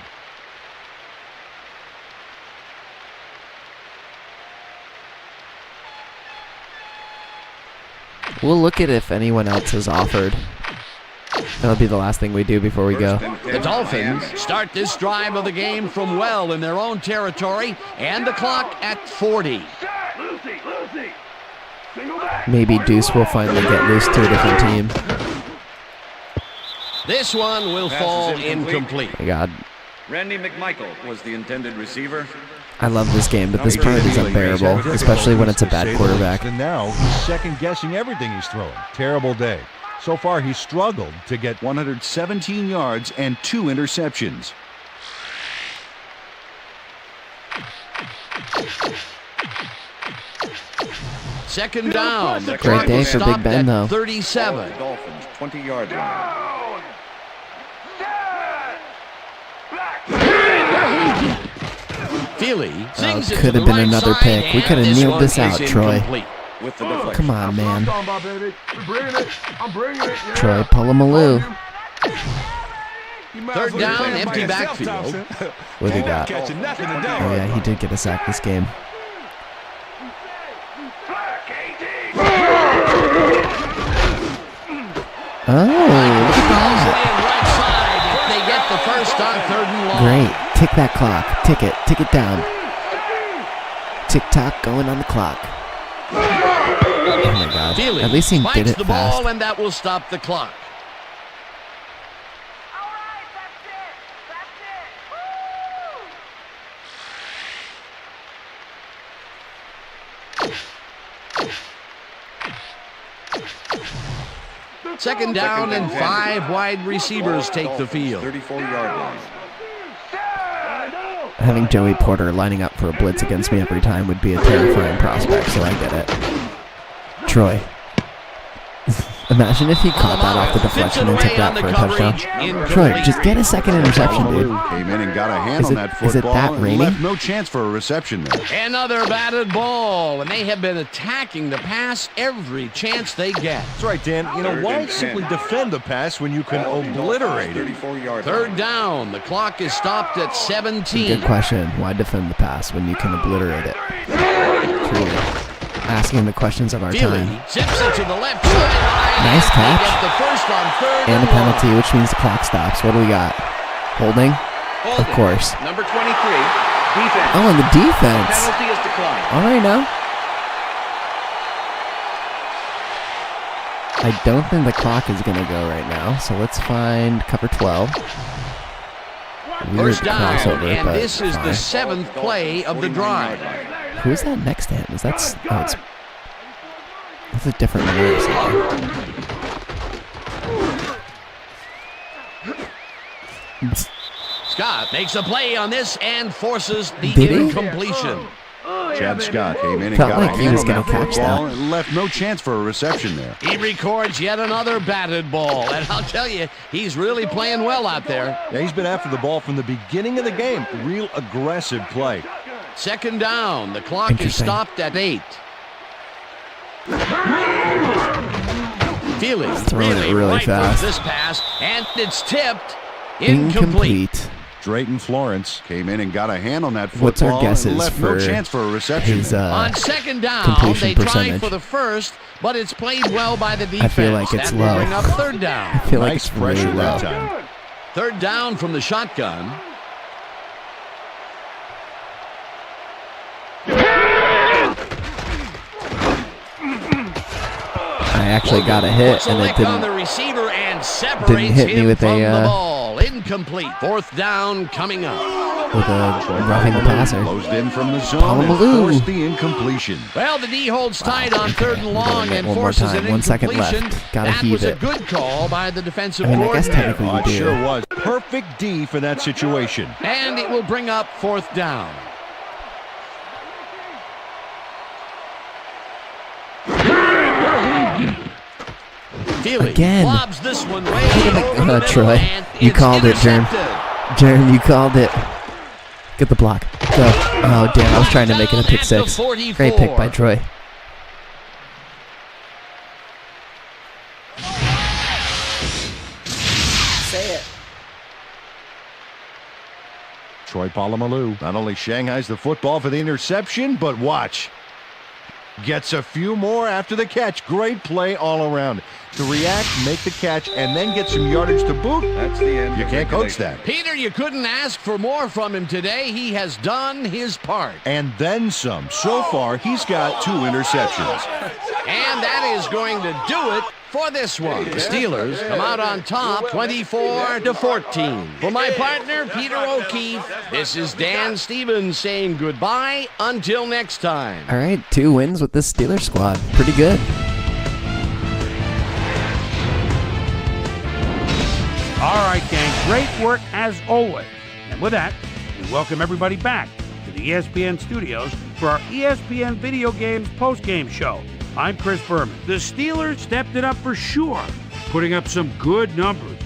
We'll look at if anyone else has offered. That'll be the last thing we do before we go. The Dolphins start this drive of the game from well in their own territory, and the clock at 40. Maybe Deuce will finally get loose to a different team. This one will fall incomplete. My God. Randy McMichael was the intended receiver. I love this game, but this part is unbearable, especially when it's a bad quarterback. And now he's second-guessing everything he's throwing. Terrible day. So far, he's struggled to get 117 yards and 2 interceptions. Second down. The Great clock day is for Big stopped Ben, at though. 37. Dolphins 20-yard line. Feely sings it could to have the been right another side, pick. We and could have this kneeled one this is out, Troy. incomplete. With the deflection. Come on, man. I'm bringing it. Yeah. Troy Polamalu. Third down, empty backfield. What do you got? Oh, yeah, he did get a sack this game. Oh, look at that. Right side if they get the first on 3rd and long. Great. Tick that clock. Tick it down. Tick-tock going on the clock. Oh my God. Feely At least he spikes did it the fast. ball, and that will stop the clock. Second down and 5 wide receivers take the field. 34-yard line. Having Joey Porter lining up for a blitz against me every time would be a terrifying prospect, so I get it. Troy. Imagine if he caught that off the deflection and took that for a touchdown. Troy, just get a second interception, dude. Came in and got a hand on that football. Is it that and rainy? left no chance for a reception there. Another batted ball, and they have been attacking the pass every chance they get. That's right, Dan. You know, why simply defend the pass when you can obliterate it? 34-yard Third down. The clock is stopped at 17. Good question. Why defend the pass when you can obliterate it? Truly. Asking the questions of our Feely time. zips it to the left sideline. Nice catch. They get the first on 3rd And a long. penalty, which means the clock stops. What do we got? Holding? Of course. Number 23, defense. Oh, and the defense. Penalty is declined. All right, now. I don't think the clock is going to go right now, so let's find cover 12. Weird First down, crossover, and but this is the 7th play of the drive. Who is that next to him? Is that... Oh, it's a different number or something. Scott makes a play on this and forces the Did he? incompletion. Chad Scott came in and Felt got like a he hand was on gonna that catch football that. and left no chance for a reception there. He records yet another batted ball, and I'll tell you, he's really playing well out there. Yeah, he's been after the ball from the beginning of the game. Real aggressive play. Second down. The clock is stopped at 8. Feeling really fast. This pass, and it's tipped. Incomplete. Drayton Florence came in and got a hand on that football. What's our guesses and left for no chance for a reception. On second down, they tried for the first, but it's played well by the defense. I feel like it's that low. will bring up third down. I feel like it's really low. Time. Third down from the shotgun. I actually got a hit, and it on the receiver and didn't hit me with from a the ball. Incomplete. Fourth down coming up. with a roughing the passer. Closed in from the zone and forced the incompletion. Well, the D holds tight on third and long and one forces more time. an 1 second incompletion. left. Gotta that heave was it. a good call by the defensive I guess coordinator. technically you It do. sure was. Perfect D for that situation. And it will bring up fourth down. Again. Lobs this one way over the middle, Troy, and you it's called it, Jerm. intercepted. Jerm, you called it. Get the block. Go. Oh, damn. I was trying to make it a pick six. Great pick by Troy. Say it. Troy Polamalu not only Shanghai's the football for the interception, but watch. Gets a few more after the catch. Great play all around. To react, make the catch, and then get some yardage to boot. That's the end. You can't coach that. Peter, you couldn't ask for more from him today. He has done his part. And then some. So far, he's got 2 interceptions. And that is going to do it for this one. The Steelers come out on top 24-14. For my partner, Peter O'Keefe, this is Dan Stevens saying goodbye until next time. All right, 2 wins with this Steelers squad. Pretty good. All right, gang, great work as always. And with that, we welcome everybody back to the ESPN studios for our ESPN Video Games postgame show. I'm Chris Berman. The Steelers stepped it up for sure, putting up some good numbers.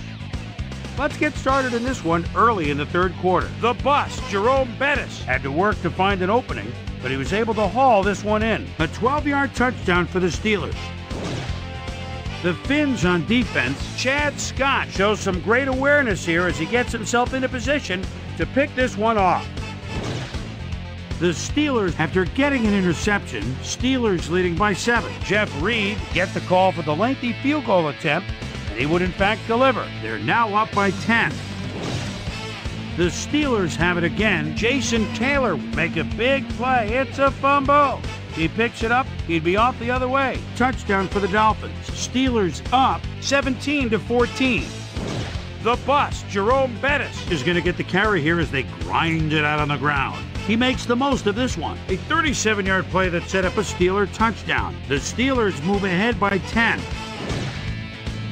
Let's get started in this one early in the third quarter. The bus, Jerome Bettis, had to work to find an opening, but he was able to haul this one in. A 12-yard touchdown for the Steelers. The Finns on defense, Chad Scott shows some great awareness here as he gets himself into position to pick this one off. The Steelers, after getting an interception, Steelers leading by 7. Jeff Reed gets the call for the lengthy field goal attempt, and he would in fact deliver. They're now up by 10. The Steelers have it again. Jason Taylor make a big play. It's a fumble. He picks it up. He'd be off the other way. Touchdown for the Dolphins. Steelers up 17-14. The bus, Jerome Bettis, is going to get the carry here as they grind it out on the ground. He makes the most of this one. A 37-yard play that set up a Steeler touchdown. The Steelers move ahead by 10.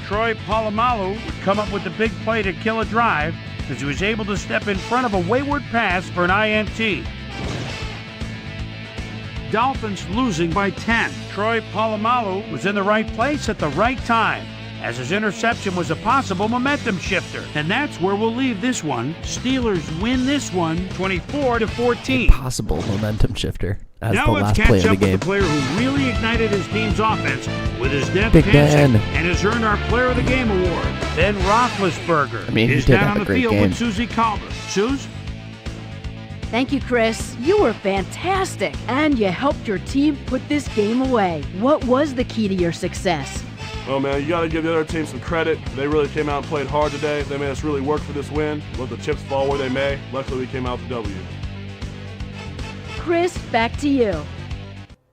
Troy Polamalu would come up with the big play to kill a drive as he was able to step in front of a wayward pass for an INT. Dolphins losing by 10. Troy Polamalu was in the right place at the right time, as his interception was a possible momentum shifter. And that's where we'll leave this one. Steelers win this one 24-14. Possible momentum shifter as now the let's last catch play of up the game. with the player who really ignited his team's offense with his depth Big passing Ben. and has earned our Player of the Game award. Ben Roethlisberger I mean, he is did down have on a the great field game. with Susie Calder. Suze? Thank you, Chris. You were fantastic, and you helped your team put this game away. What was the key to your success? Well, man, you got to give the other team some credit. They really came out and played hard today. They made us really work for this win. Let the chips fall where they may. Luckily, we came out with the W. Chris, back to you.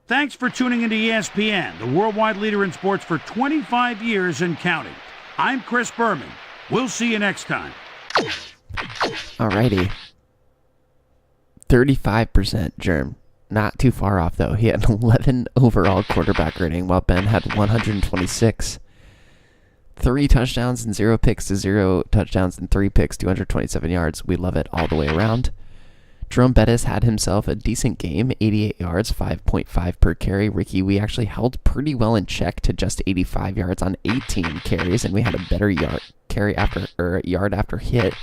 Thanks for tuning into ESPN, the worldwide leader in sports for 25 years and counting. I'm Chris Berman. We'll see you next time. Alrighty. 35% Germ. Not too far off, though. He had an 11 overall quarterback rating, while Ben had 126. 3 touchdowns and 0 picks to 0 touchdowns and 3 picks, 227 yards. We love it all the way around. Jerome Bettis had himself a decent game, 88 yards, 5.5 per carry. Ricky, we actually held pretty well in check to just 85 yards on 18 carries, and we had a better yard after hit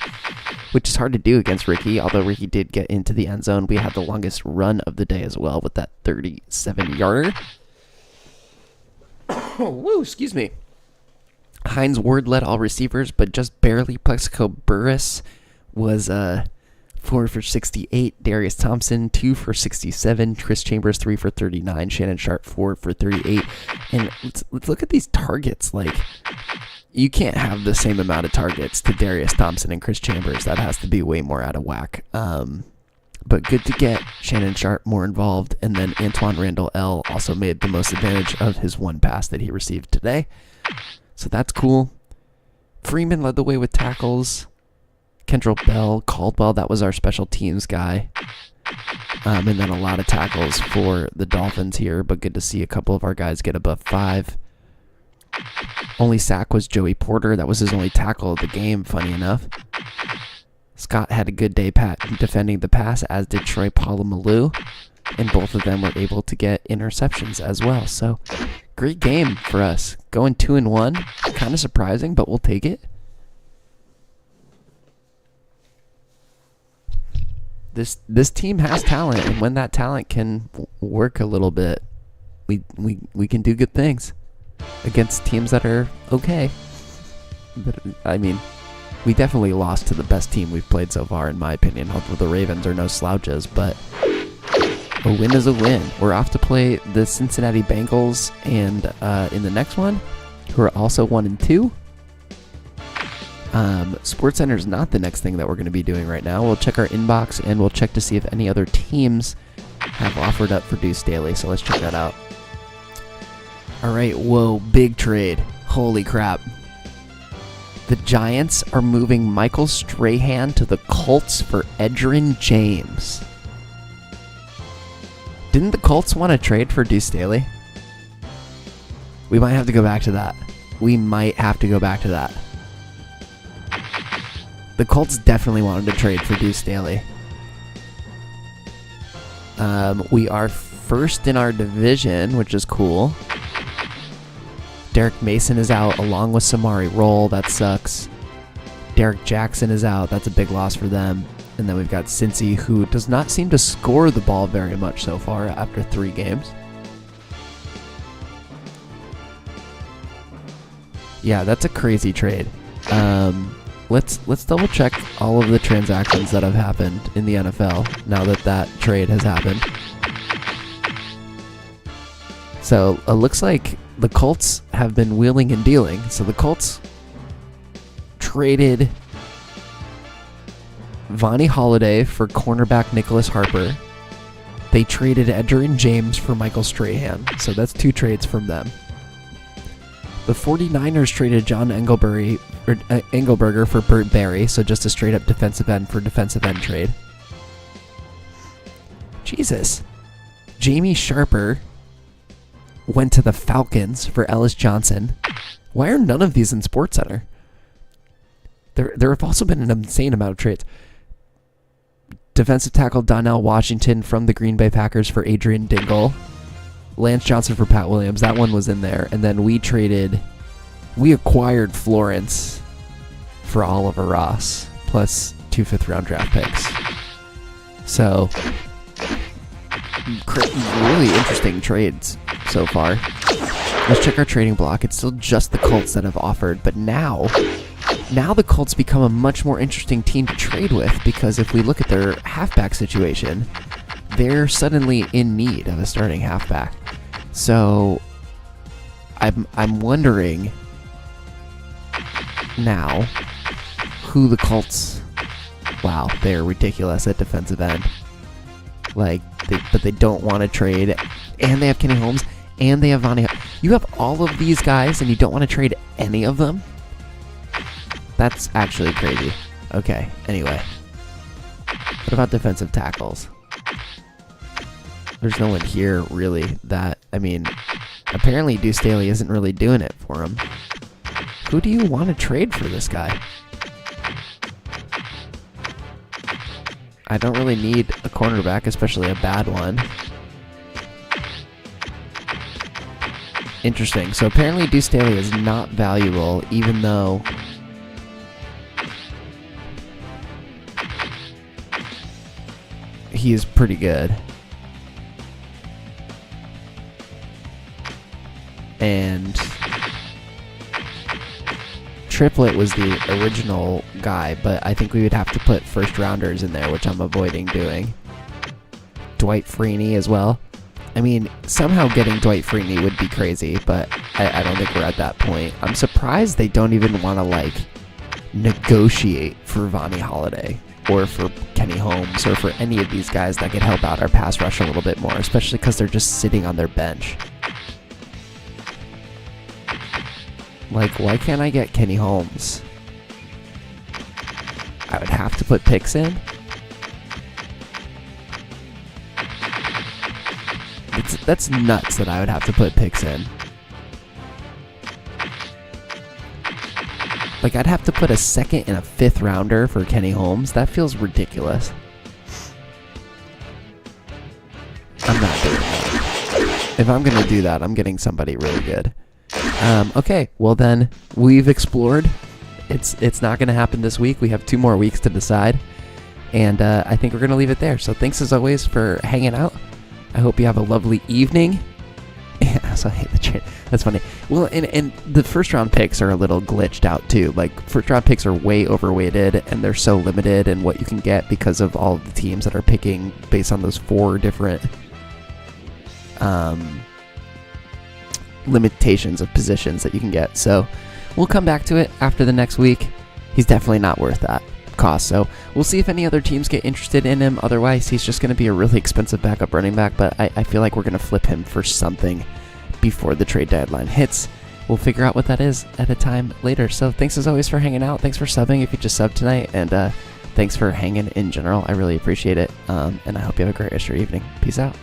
which is hard to do against Ricky, although Ricky did get into the end zone. We had the longest run of the day as well with that 37-yarder. Woo, excuse me. Hines Ward led all receivers, but just barely. Plexico Burress was 4 for 68. Darius Thompson, 2 for 67. Chris Chambers, 3 for 39. Shannon Sharp, 4 for 38. And let's look at these targets. Like, you can't have the same amount of targets to Darius Thompson and Chris Chambers. That has to be way more out of whack. But good to get Shannon Sharp more involved. And then Antoine Randall L. also made the most advantage of his one pass that he received today. So that's cool. Freeman led the way with tackles. Kendrell Bell, Caldwell, that was our special teams guy. And then a lot of tackles for the Dolphins here, but good to see a couple of our guys get above 5. Only sack was Joey Porter. That was his only tackle of the game, funny enough. Scott had a good day defending the pass, as did Troy Polamalu, and both of them were able to get interceptions as well. So, great game for us. Going 2-1, kind of surprising, but we'll take it. This team has talent, and when that talent can work a little bit, we can do good things against teams that are okay. But I mean, we definitely lost to the best team we've played so far, in my opinion. Although the Ravens are no slouches, but a win is a win. We're off to play the Cincinnati Bengals, and in the next one, who are also 1-2. SportsCenter is not the next thing that we're going to be doing right now. We'll check our inbox, and we'll check to see if any other teams have offered up for Deuce Staley. So let's check that out. All right, whoa, big trade. Holy crap. The Giants are moving Michael Strahan to the Colts for Edgerrin James. Didn't the Colts want to trade for Deuce Staley? We might have to go back to that. The Colts definitely wanted to trade for Deuce Staley. We are first in our division, which is cool. Derek Mason is out along with Samari Roll. That sucks. Derek Jackson is out. That's a big loss for them. And then we've got Cincy, who does not seem to score the ball very much so far after 3 games. Yeah, that's a crazy trade. Let's double check all of the transactions that have happened in the NFL now that trade has happened. So it looks like the Colts have been wheeling and dealing. So the Colts traded Vonnie Holiday for cornerback Nicholas Harper. They traded Edgerrin James for Michael Strahan. So that's 2 trades from them. The 49ers traded John Engelberger for Burt Berry, so just a straight-up defensive end for defensive end trade. Jesus. Jamie Sharper went to the Falcons for Ellis Johnson. Why are none of these in SportsCenter? There have also been an insane amount of trades. Defensive tackle Donnell Washington from the Green Bay Packers for Adrian Dingle. Lance Johnson for Pat Williams. That one was in there. And then we acquired Florence for Oliver Ross, plus 2 fifth-round draft picks. So, really interesting trades so far. Let's check our trading block. It's still just the Colts that have offered, but now the Colts become a much more interesting team to trade with, because if we look at their halfback situation, they're suddenly in need of a starting halfback. So I'm wondering now who the Colts. Wow, they're ridiculous at defensive end. But they don't want to trade, and they have Kenny Holmes, and they have Vonnie. You have all of these guys, and you don't want to trade any of them? That's actually crazy. Okay, anyway. What about defensive tackles? There's no one here, really, that... I mean, apparently Deuce Staley isn't really doing it for him. Who do you want to trade for this guy? I don't really need a cornerback, especially a bad one. Interesting. So apparently Deuce Staley is not valuable, even though... he is pretty good. And Triplett was the original guy, but I think we would have to put first rounders in there, which I'm avoiding doing. Dwight Freeney as well. I mean, somehow getting Dwight Freeney would be crazy, but I don't think we're at that point. I'm surprised they don't even want to, like, negotiate for Vonnie Holiday or for Kenny Holmes or for any of these guys that could help out our pass rush a little bit more, especially because they're just sitting on their bench. Like, why can't I get Kenny Holmes? I would have to put picks in. That's nuts that I would have to put picks in. Like, I'd have to put a second and a fifth rounder for Kenny Holmes. That feels ridiculous. I'm not doing that. If I'm going to do that, I'm getting somebody really good. Okay, well then, we've explored. It's not going to happen this week. We have 2 more weeks to decide. And I think we're going to leave it there. So thanks as always for hanging out. I hope you have a lovely evening. Yeah, so I hate the chat. That's funny. Well, and the first round picks are a little glitched out too. Like, first round picks are way overweighted, and they're so limited in what you can get because of all of the teams that are picking based on those 4 different limitations of positions that you can get. So we'll come back to it after the next week. He's definitely not worth that cost, so we'll see if any other teams get interested in him. Otherwise, he's just going to be a really expensive backup running back, but I feel like we're going to flip him for something before the trade deadline hits. We'll figure out what that is at a time later. So thanks as always for hanging out. Thanks for subbing if you just subbed tonight, and thanks for hanging in general. I really appreciate it, and I hope you have a great rest of your evening. Peace out.